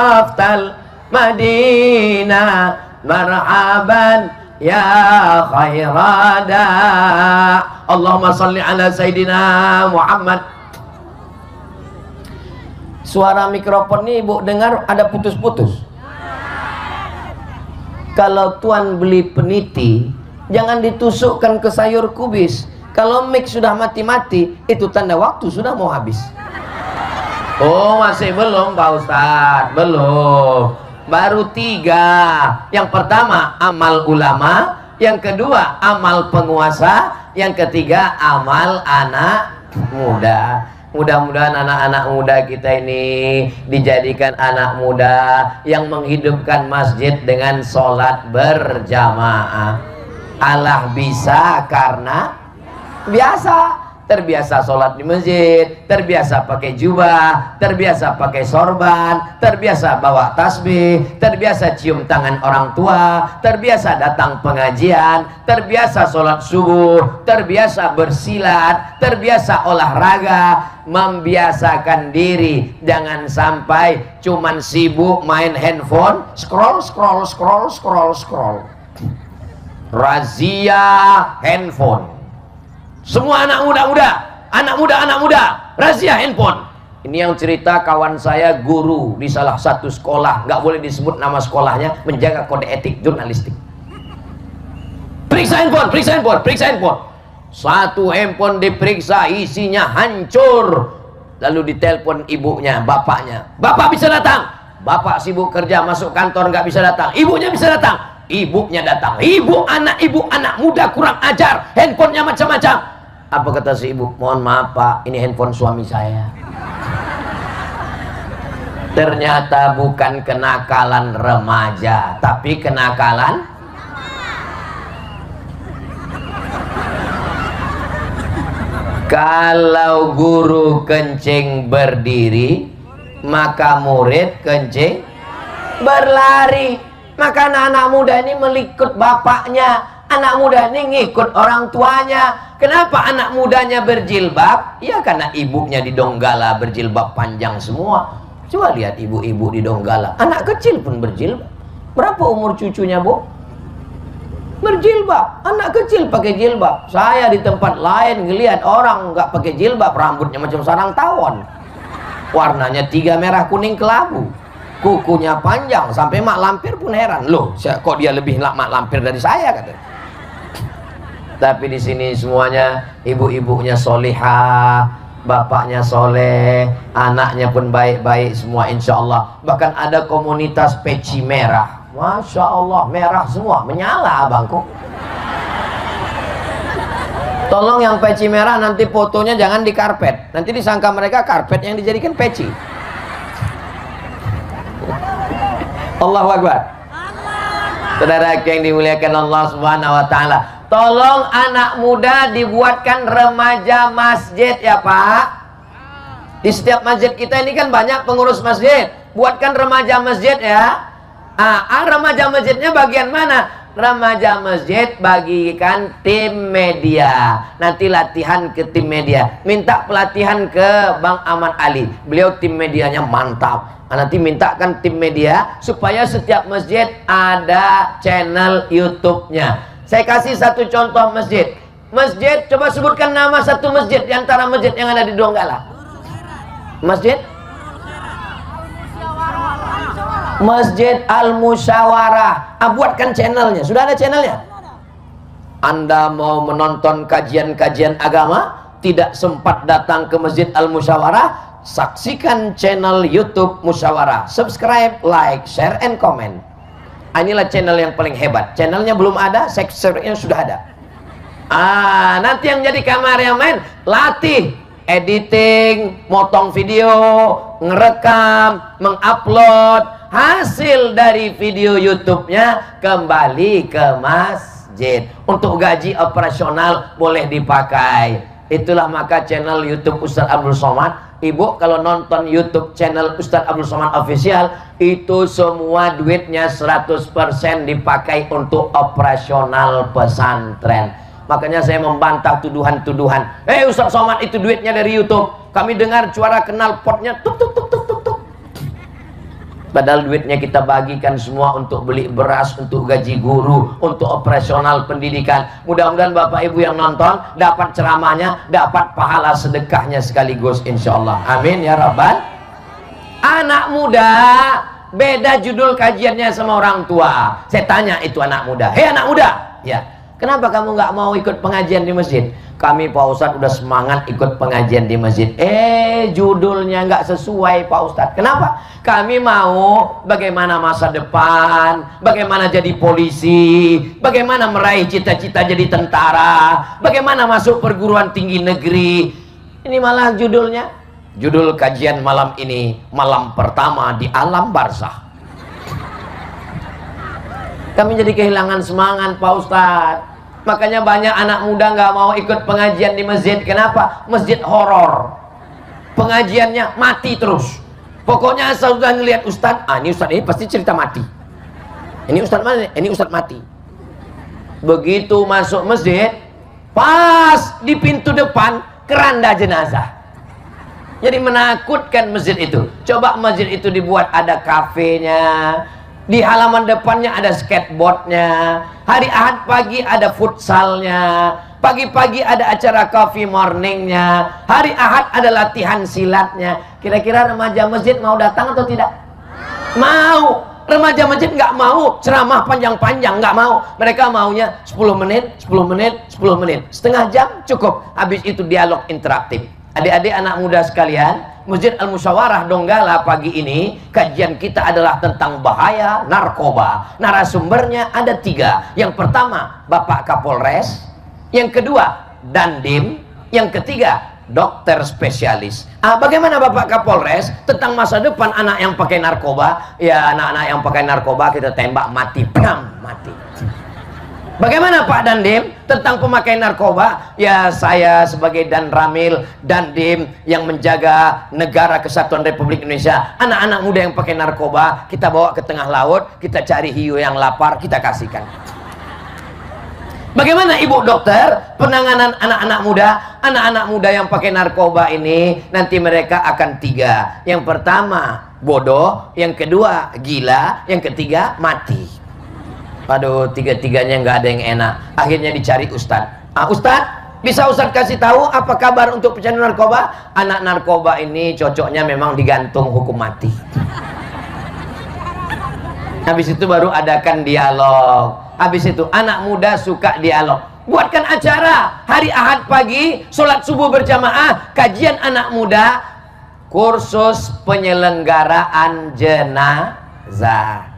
madinah marhaban ya khairada. Allahumma salli ala Sayyidina Muhammad. Suara mikrofon ini ibu dengar ada putus-putus. Kalau tuan beli peniti, jangan ditusukkan ke sayur kubis. Kalau mic sudah mati-mati, itu tanda waktu sudah mau habis. Oh masih belum Pak Ustadz, belum. Baru 3. Yang pertama amal ulama, yang kedua amal penguasa, yang ketiga amal anak muda. Mudah-mudahan anak-anak muda kita ini dijadikan anak muda yang menghidupkan masjid dengan sholat berjamaah. Allah bisa karena biasa. Terbiasa sholat di masjid, terbiasa pakai jubah, terbiasa pakai sorban, terbiasa bawa tasbih, terbiasa cium tangan orang tua, terbiasa datang pengajian, terbiasa sholat subuh, terbiasa bersilat, terbiasa olahraga, membiasakan diri. Jangan sampai cuman sibuk main handphone, scroll. Razia handphone. Semua anak muda, razia handphone. Ini yang cerita kawan saya, guru di salah satu sekolah, nggak boleh disebut nama sekolahnya, menjaga kode etik jurnalistik. Periksa handphone. Satu handphone diperiksa, isinya hancur. Lalu ditelepon ibunya, bapaknya. Bapak bisa datang. Bapak sibuk kerja, masuk kantor, nggak bisa datang. Ibunya bisa datang. Ibunya datang. Ibu anak muda kurang ajar, handphonenya macam-macam. Apa kata si ibu? Mohon maaf pak, ini handphone suami saya. Ternyata bukan kenakalan remaja, tapi kenakalan Kalau guru kencing berdiri, maka murid kencing berlari. Maka anak-anak muda ini melikut bapaknya, anak muda ini ngikut orang tuanya. Kenapa anak mudanya berjilbab? Ya karena ibunya di Donggala berjilbab panjang semua. Coba lihat ibu-ibu di Donggala, anak kecil pun berjilbab. Berapa umur cucunya, Bu? Berjilbab, anak kecil pakai jilbab. Saya di tempat lain ngelihat orang nggak pakai jilbab, rambutnya macam sarang tawon, warnanya 3 merah kuning kelabu, kukunya panjang sampai mak lampir pun heran, loh kok dia lebih mak lampir dari saya, kata. Tapi di sini semuanya ibu-ibunya solihah, bapaknya soleh, anaknya pun baik-baik semua, insya Allah. Bahkan ada komunitas peci merah. Masya Allah, merah semua, menyala abangku. Tolong yang peci merah nanti fotonya jangan di karpet, nanti disangka mereka karpet yang dijadikan peci. Allahu Akbar. Saudara yang dimuliakan Allah Subhanahu wa Ta'ala, tolong anak muda dibuatkan remaja masjid ya Pak. Di setiap masjid kita ini kan banyak pengurus masjid, buatkan remaja masjid ya. Remaja masjidnya bagian mana? Remaja masjid bagikan tim media. Nanti latihan ke tim media. Minta pelatihan ke Bang Ahmad Ali. Beliau tim medianya mantap. Nanti mintakan tim media supaya setiap masjid ada channel YouTube-nya. Saya kasih satu contoh masjid. Masjid, coba sebutkan nama satu masjid di antara masjid yang ada di Donggala. Masjid Masjid Al-Musyawarah. Buatkan channelnya. Sudah ada channelnya? Anda mau menonton kajian-kajian agama, tidak sempat datang ke Masjid Al-Musyawarah, saksikan channel YouTube Musyawarah. Subscribe, like, share, and comment. Inilah channel yang paling hebat. Channelnya belum ada, subscribe-nya sudah ada. Nanti yang jadi kameramen, latih editing, motong video, ngerekam, mengupload. Hasil dari video YouTube-nya kembali ke masjid. Untuk gaji operasional boleh dipakai. Itulah maka channel YouTube Ustadz Abdul Somad. Ibu kalau nonton YouTube channel Ustadz Abdul Somad Official, itu semua duitnya 100% dipakai untuk operasional pesantren. Makanya saya membantah tuduhan-tuduhan. Ustadz Somad itu duitnya dari YouTube. Kami dengar suara knalpotnya tuk tuk tuk tuk tuk tuk. Padahal duitnya kita bagikan semua untuk beli beras, untuk gaji guru, untuk operasional pendidikan. Mudah-mudahan Bapak Ibu yang nonton dapat ceramahnya, dapat pahala sedekahnya sekaligus, insya Allah. Amin ya Rabbal. Anak muda beda judul kajiannya sama orang tua. Saya tanya itu anak muda, hei anak muda, ya, kenapa kamu nggak mau ikut pengajian di masjid? Kami Pak Ustadz udah semangat ikut pengajian di masjid. Judulnya nggak sesuai Pak Ustadz. Kenapa? Kami mau bagaimana masa depan, bagaimana jadi polisi, bagaimana meraih cita-cita jadi tentara, bagaimana masuk perguruan tinggi negeri. Ini malah judulnya, judul kajian malam ini, malam pertama di alam barzah. Kami jadi kehilangan semangat Pak Ustadz. Makanya banyak anak muda nggak mau ikut pengajian di masjid. Kenapa? Masjid horor. Pengajiannya mati terus. Pokoknya asal sudah ngelihat Ustadz, ini Ustadz ini pasti cerita mati. Ini Ustadz mana? Ini Ustadz mati. Begitu masuk masjid, pas di pintu depan keranda jenazah. Jadi menakutkan masjid itu. Coba masjid itu dibuat ada kafenya. Di halaman depannya ada skateboardnya. Hari Ahad pagi ada futsalnya. Pagi-pagi ada acara coffee morningnya. Hari Ahad ada latihan silatnya. Kira-kira remaja masjid mau datang atau tidak? Mau. Remaja masjid nggak mau ceramah panjang-panjang, nggak mau. Mereka maunya 10 menit, 10 menit, 10 menit. Setengah jam cukup. Habis itu dialog interaktif. Adik-adik anak muda sekalian, Masjid Al-Musyawarah Donggala pagi ini kajian kita adalah tentang bahaya narkoba. Narasumbernya ada 3. Yang pertama Bapak Kapolres, yang kedua Dandim, yang ketiga dokter spesialis. Bagaimana Bapak Kapolres tentang masa depan anak yang pakai narkoba? Ya, anak-anak yang pakai narkoba kita tembak mati, pram, mati. Bagaimana Pak Dandim tentang pemakai narkoba? Ya, saya sebagai Danramil, Dandim yang menjaga negara kesatuan Republik Indonesia, anak-anak muda yang pakai narkoba kita bawa ke tengah laut, kita cari hiu yang lapar, kita kasihkan. Bagaimana Ibu Dokter penanganan anak-anak muda? Anak-anak muda yang pakai narkoba ini nanti mereka akan 3. Yang pertama bodoh, yang kedua gila, yang ketiga mati. Aduh, tiga-tiganya nggak ada yang enak. Akhirnya dicari Ustadz. Ustadz, bisa Ustadz kasih tahu apa kabar untuk pecandu narkoba? Anak narkoba ini cocoknya memang digantung hukum mati. Habis itu baru adakan dialog. Habis itu anak muda suka dialog. Buatkan acara hari Ahad pagi, sholat subuh berjamaah, kajian anak muda, kursus penyelenggaraan jenazah.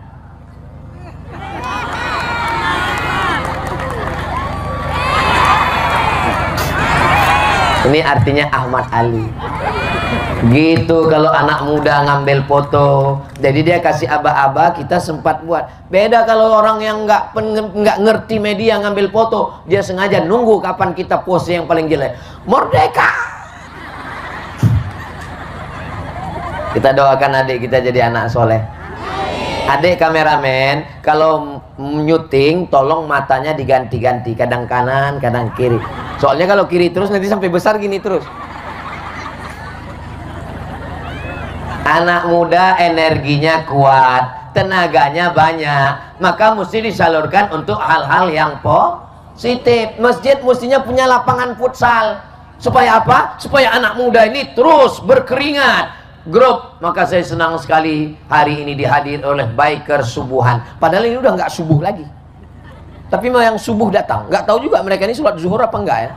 Ini artinya Ahmad Ali. Gitu kalau anak muda ngambil foto. Jadi dia kasih aba-aba, kita sempat buat. Beda kalau orang yang nggak ngerti media ngambil foto, dia sengaja nunggu kapan kita pose yang paling jelek. Merdeka. Kita doakan adik kita jadi anak soleh. Adik kameramen, kalau nyuting tolong matanya diganti-ganti, kadang kanan, kadang kiri. Soalnya kalau kiri terus nanti sampai besar gini terus. Anak muda energinya kuat, tenaganya banyak, maka mesti disalurkan untuk hal-hal yang positif. Masjid mestinya punya lapangan futsal. Supaya apa? Supaya anak muda ini terus berkeringat. Grup, maka saya senang sekali hari ini dihadir oleh biker subuhan. Padahal ini udah nggak subuh lagi, tapi mau yang subuh datang. Nggak tahu juga mereka ini sholat zuhur apa enggak ya.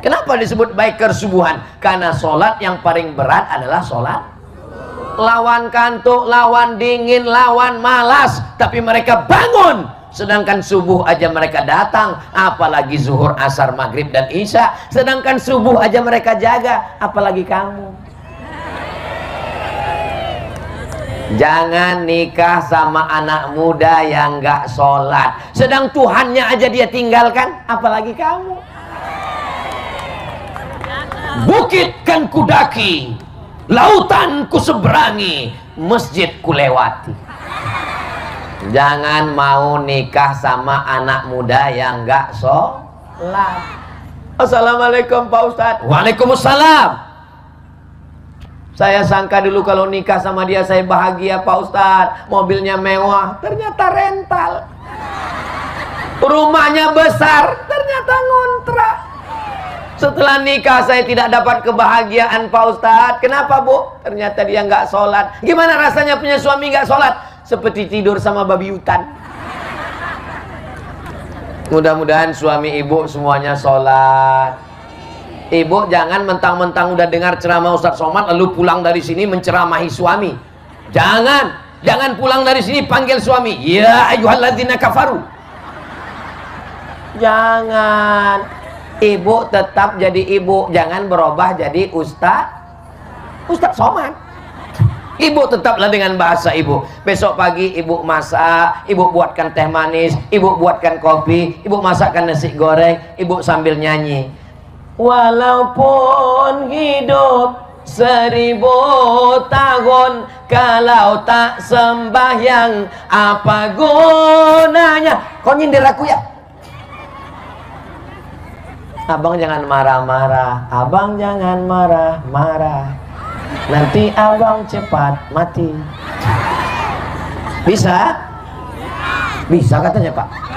Kenapa disebut biker subuhan? Karena sholat yang paling berat adalah sholat lawan kantuk, lawan dingin, lawan malas, tapi mereka bangun. Sedangkan subuh aja mereka datang, apalagi zuhur, asar, maghrib, dan isya. Sedangkan subuh aja mereka jaga, apalagi kamu. Jangan nikah sama anak muda yang gak sholat, sedang Tuhannya aja dia tinggalkan, apalagi kamu. Bukit kan kudaki, lautan ku seberangi, masjid ku lewati. Jangan mau nikah sama anak muda yang gak sholat. Assalamualaikum Pak Ustadz. Waalaikumsalam. Saya sangka dulu kalau nikah sama dia saya bahagia Pak Ustadz, mobilnya mewah, ternyata rental. Rumahnya besar, ternyata ngontrak. Setelah nikah saya tidak dapat kebahagiaan Pak Ustadz. Kenapa Bu? Ternyata dia nggak sholat. Gimana rasanya punya suami nggak sholat? Seperti tidur sama babi hutan. Mudah-mudahan suami ibu semuanya sholat. Ibu jangan mentang-mentang udah dengar ceramah Ustadz Somad lalu pulang dari sini menceramahi suami. Jangan pulang dari sini panggil suami, ya ayyuhalladzina kafaru. Jangan. Ibu tetap jadi ibu, jangan berubah jadi Ustadz Somad. Ibu tetaplah dengan bahasa ibu. Besok pagi ibu masak, ibu buatkan teh manis, ibu buatkan kopi, ibu masakkan nasi goreng, ibu sambil nyanyi. Walaupun hidup 1000 tahun, kalau tak sembahyang apa gunanya? Kau nyindir aku ya? Abang jangan marah-marah, abang jangan marah-marah, nanti abang cepat mati. Bisa? Bisa katanya Pak.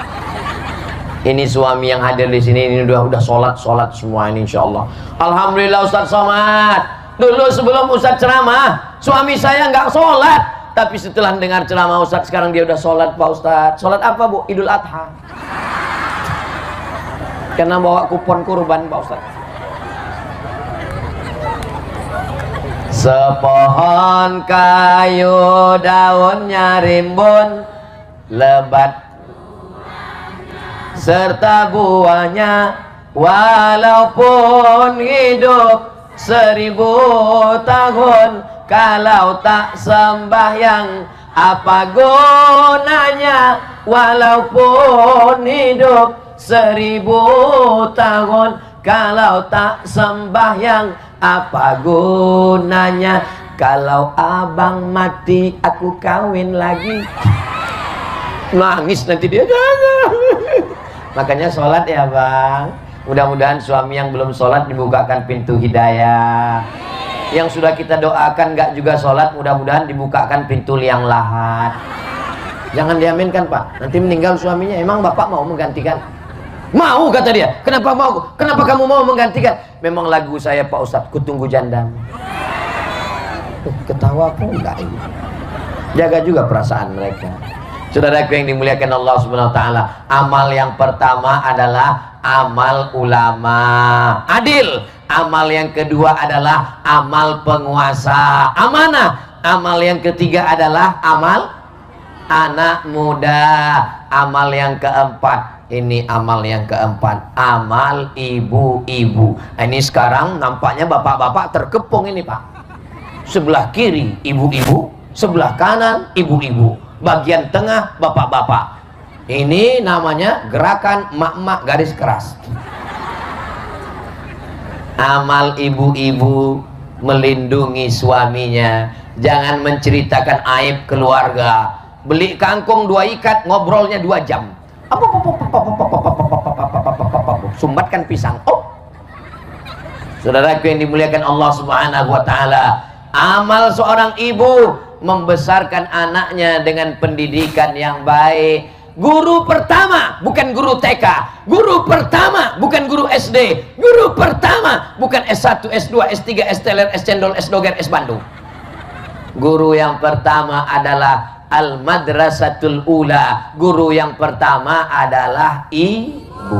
Ini suami yang hadir di sini ini udah sholat semua ini insya Allah. Alhamdulillah Ustadz Somad. Dulu sebelum Ustadz ceramah, suami saya nggak sholat, tapi setelah dengar ceramah Ustadz sekarang dia udah sholat Pak Ustadz. Sholat apa Bu? Idul Adha. Karena bawa kupon kurban Pak Ustadz. Sepohon kayu daunnya rimbun, lebat serta buahnya, walaupun hidup 1000 tahun, kalau tak sembahyang Apa gunanya walaupun hidup 1000 tahun kalau tak sembahyang? Apa gunanya kalau abang mati aku kawin lagi? Nangis nanti dia. Makanya sholat ya bang. Mudah-mudahan suami yang belum sholat dibukakan pintu hidayah. Yang sudah kita doakan nggak juga sholat, mudah-mudahan dibukakan pintu liang lahat. Jangan diaminkan pak, nanti meninggal suaminya. Emang bapak mau menggantikan? Mau kata dia. Kenapa mau? Kenapa kamu mau menggantikan? Memang lagu saya Pak Ustadz, Kutunggu Janda. Ketawa pun enggak ini. Jaga juga perasaan mereka. Saudaraku yang dimuliakan Allah Subhanahu wa taala, amal yang pertama adalah amal ulama adil. Amal yang kedua adalah amal penguasa amanah. Amal yang ketiga adalah amal anak muda. Amal yang keempat, ini amal yang keempat, amal ibu-ibu. Ini sekarang nampaknya bapak-bapak terkepung ini pak. Sebelah kiri ibu-ibu, sebelah kanan ibu-ibu, bagian tengah bapak-bapak. Ini namanya gerakan mak-mak garis keras. Amal ibu-ibu melindungi suaminya, jangan menceritakan aib keluarga. Beli kangkung 2 ikat, ngobrolnya 2 jam. Sumbatkan pisang. Saudaraku yang dimuliakan Allah Subhanahu wa taala, amal seorang ibu membesarkan anaknya dengan pendidikan yang baik. Guru pertama bukan guru TK, guru pertama bukan guru SD, guru pertama bukan S1, S2, S3, S teler, S cendol, S doger, S bandung. Guru yang pertama adalah al-madrasatul ula. Guru yang pertama adalah ibu.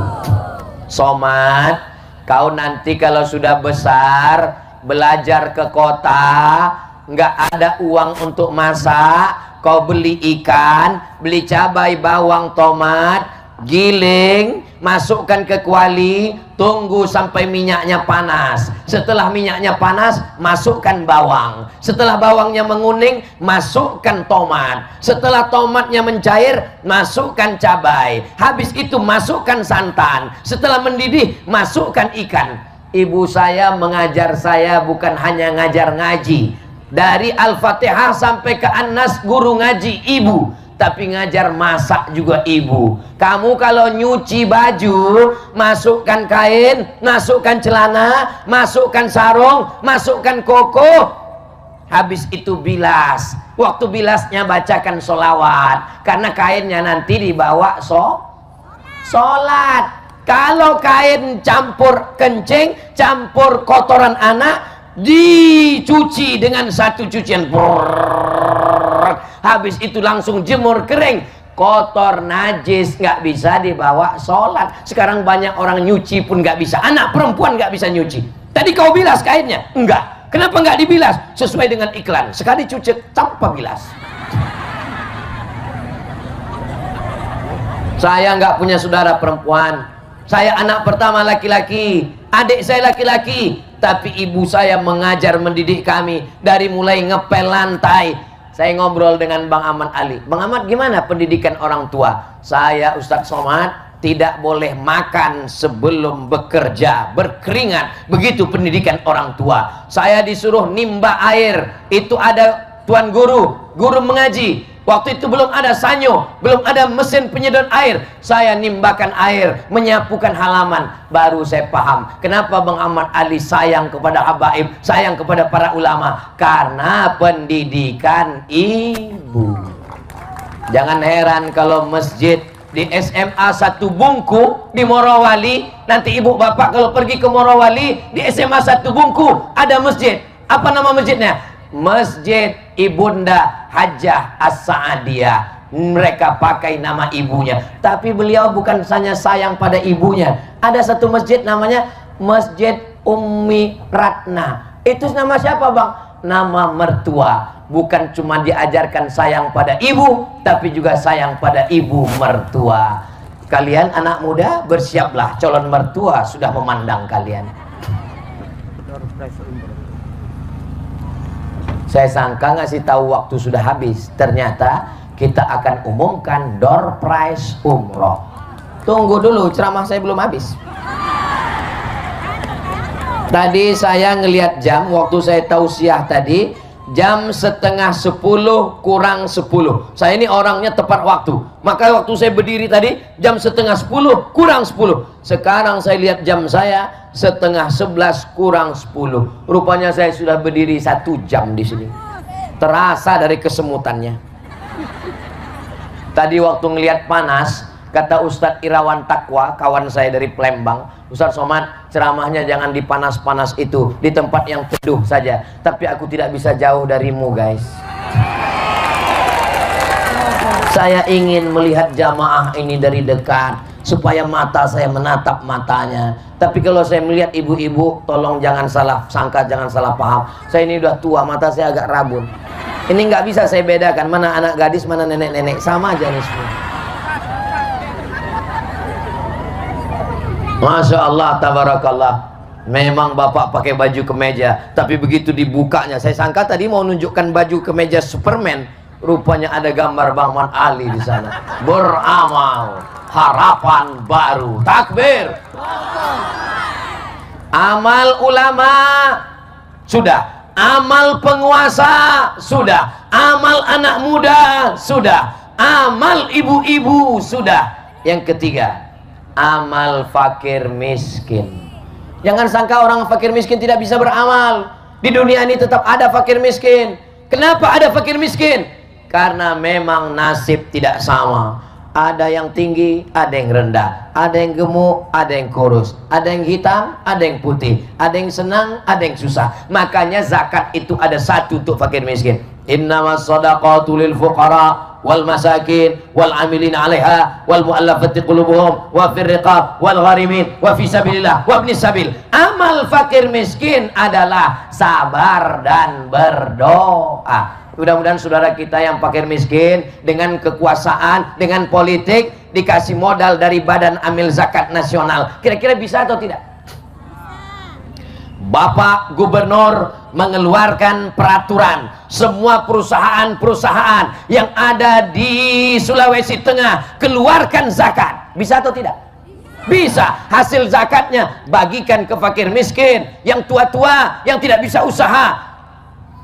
Somad, kau nanti kalau sudah besar belajar ke kota, nggak ada uang untuk masak, kau beli ikan, beli cabai, bawang, tomat, giling, masukkan ke kuali, tunggu sampai minyaknya panas. Setelah minyaknya panas, masukkan bawang. Setelah bawangnya menguning, masukkan tomat. Setelah tomatnya mencair, masukkan cabai. Habis itu masukkan santan. Setelah mendidih, masukkan ikan. Ibu saya mengajar saya bukan hanya ngajar ngaji. Dari Al-Fatihah sampai ke An-Nas guru ngaji ibu, tapi ngajar masak juga ibu. Kamu kalau nyuci baju, masukkan kain, masukkan celana, masukkan sarung, masukkan koko. Habis itu bilas. Waktu bilasnya bacakan sholawat, karena kainnya nanti dibawa sholat. Kalau kain campur kencing, campur kotoran anak, dicuci dengan satu cucian. Habis itu langsung jemur kering. Kotor, najis, nggak bisa dibawa sholat. Sekarang banyak orang nyuci pun nggak bisa. Anak perempuan nggak bisa nyuci. Tadi kau bilas kainnya? Enggak. Kenapa nggak dibilas? Sesuai dengan iklan, sekali cuci tanpa bilas. Saya nggak punya saudara perempuan. Saya anak pertama laki-laki. Adik saya laki-laki. Tapi ibu saya mengajar mendidik kami dari mulai ngepel lantai. Saya ngobrol dengan Bang Ahmad Ali. Bang Ahmad, gimana pendidikan orang tua? Saya Ustadz Somad tidak boleh makan sebelum bekerja, berkeringat. Begitu pendidikan orang tua. Saya disuruh nimba air. Itu ada tuan guru, guru mengaji. Waktu itu belum ada sanyo, belum ada mesin penyedot air. Saya nimbakan air, menyapukan halaman. Baru saya paham kenapa Bang Ahmad Ali sayang kepada habaib, sayang kepada para ulama. Karena pendidikan ibu. Jangan heran kalau masjid di SMA 1 Bungku di Morowali, nanti ibu bapak kalau pergi ke Morowali di SMA 1 Bungku ada masjid. Apa nama masjidnya? Masjid Ibunda Hajah As-Sa'adiyah. Mereka pakai nama ibunya, tapi beliau bukan hanya sayang pada ibunya. Ada satu masjid namanya Masjid Ummi Ratna. Itu nama siapa bang? Nama mertua. Bukan cuma diajarkan sayang pada ibu, tapi juga sayang pada ibu mertua. Kalian anak muda bersiaplah, calon mertua sudah memandang kalian. Saya sangka ngasih tahu waktu sudah habis, ternyata kita akan umumkan door prize umroh. Tunggu dulu, ceramah saya belum habis. Tadi saya ngelihat jam, waktu saya tausiah tadi, jam 9:30 kurang 10. Saya ini orangnya tepat waktu. Maka waktu saya berdiri tadi, jam 9:30 kurang 10. Sekarang saya lihat jam saya, 10:30 kurang 10. Rupanya saya sudah berdiri 1 jam di sini. Terasa dari kesemutannya. Tadi waktu ngelihat panas, kata Ustadz Irawan Takwa, kawan saya dari Palembang, Ustadz Somad, ceramahnya jangan di panas-panas itu, di tempat yang teduh saja. Tapi aku tidak bisa jauh darimu, guys. Saya ingin melihat jamaah ini dari dekat, supaya mata saya menatap matanya. Tapi kalau saya melihat ibu-ibu, tolong jangan salah sangka, jangan salah paham. Saya ini udah tua, mata saya agak rabun. Ini nggak bisa saya bedakan mana anak gadis, mana nenek-nenek, sama aja nih semua. Masya Allah, tabarakallah. Memang bapak pakai baju kemeja, tapi begitu dibukanya, saya sangka tadi mau nunjukkan baju kemeja Superman, rupanya ada gambar Bang Man Ali di sana. Beramal, harapan baru. Takbir. Amal ulama sudah, amal penguasa sudah, amal anak muda sudah, amal ibu-ibu sudah. Yang ketiga, amal fakir miskin. Jangan sangka orang fakir miskin tidak bisa beramal. Di dunia ini tetap ada fakir miskin. Kenapa ada fakir miskin? Karena memang nasib tidak sama. Ada yang tinggi, ada yang rendah, ada yang gemuk, ada yang kurus, ada yang hitam, ada yang putih, ada yang senang, ada yang susah. Makanya zakat itu ada satu untuk fakir miskin. Innamas shadaqatu lil fuqara wal masakin wal amilin 'alaiha wal mu'allafati qulubuhum wa fir riqab wal gharimin wa fi sabilillah wa ibnis sabil. Amal fakir miskin adalah sabar dan berdoa. Mudah-mudahan saudara kita yang fakir miskin dengan kekuasaan, dengan politik, dikasih modal dari Badan Amil Zakat Nasional. Kira-kira bisa atau tidak? Bapak Gubernur mengeluarkan peraturan, semua perusahaan-perusahaan yang ada di Sulawesi Tengah keluarkan zakat. Bisa atau tidak? Bisa. Hasil zakatnya bagikan ke fakir miskin, yang tua-tua, yang tidak bisa usaha,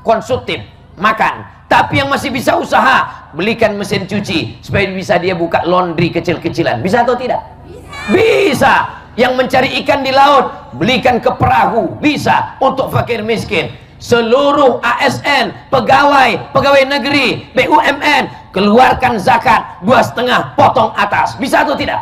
konsumtif, makan. Tapi yang masih bisa usaha, belikan mesin cuci supaya bisa dia buka laundry kecil-kecilan. Bisa atau tidak? Bisa. Yang mencari ikan di laut, belikan ke perahu. Bisa. Untuk fakir miskin. Seluruh ASN, pegawai negeri, BUMN, keluarkan zakat 2,5 potong atas. Bisa atau tidak?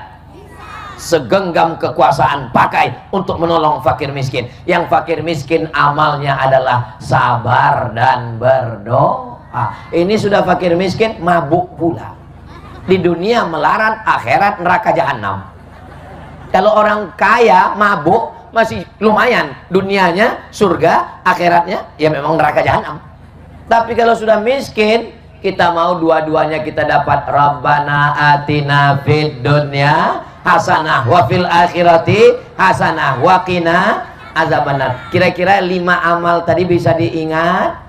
Segenggam kekuasaan pakai untuk menolong fakir miskin. Yang fakir miskin amalnya adalah sabar dan berdoa. Ini sudah fakir miskin, mabuk pula. Di dunia melarat, akhirat neraka jahanam. Kalau orang kaya mabuk masih lumayan, dunianya surga, akhiratnya ya memang neraka jahanam. Tapi kalau sudah miskin, kita mau dua-duanya kita dapat. Rabbana atina fid dunya hasanah wa fil akhirati hasanah wa qina azabannar. Kira-kira 5 amal tadi bisa diingat,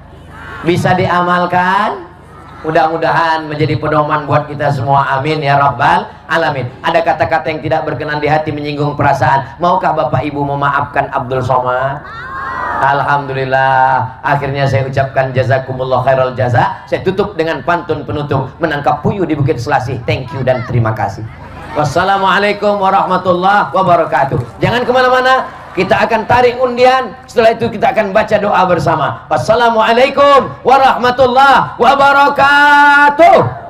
bisa diamalkan. Mudah-mudahan menjadi pedoman buat kita semua. Amin ya rabbal alamin. Ada kata-kata yang tidak berkenan di hati, menyinggung perasaan, maukah Bapak Ibu memaafkan Abdul Somad? Alhamdulillah. Akhirnya saya ucapkan jazakumullah khairal jaza. Saya tutup dengan pantun penutup, menangkap puyuh di Bukit Selasih. Thank you dan terima kasih. Wassalamualaikum warahmatullahi wabarakatuh. Jangan kemana-mana, kita akan tarik undian. Setelah itu kita akan baca doa bersama. Wassalamualaikum warahmatullahi wabarakatuh.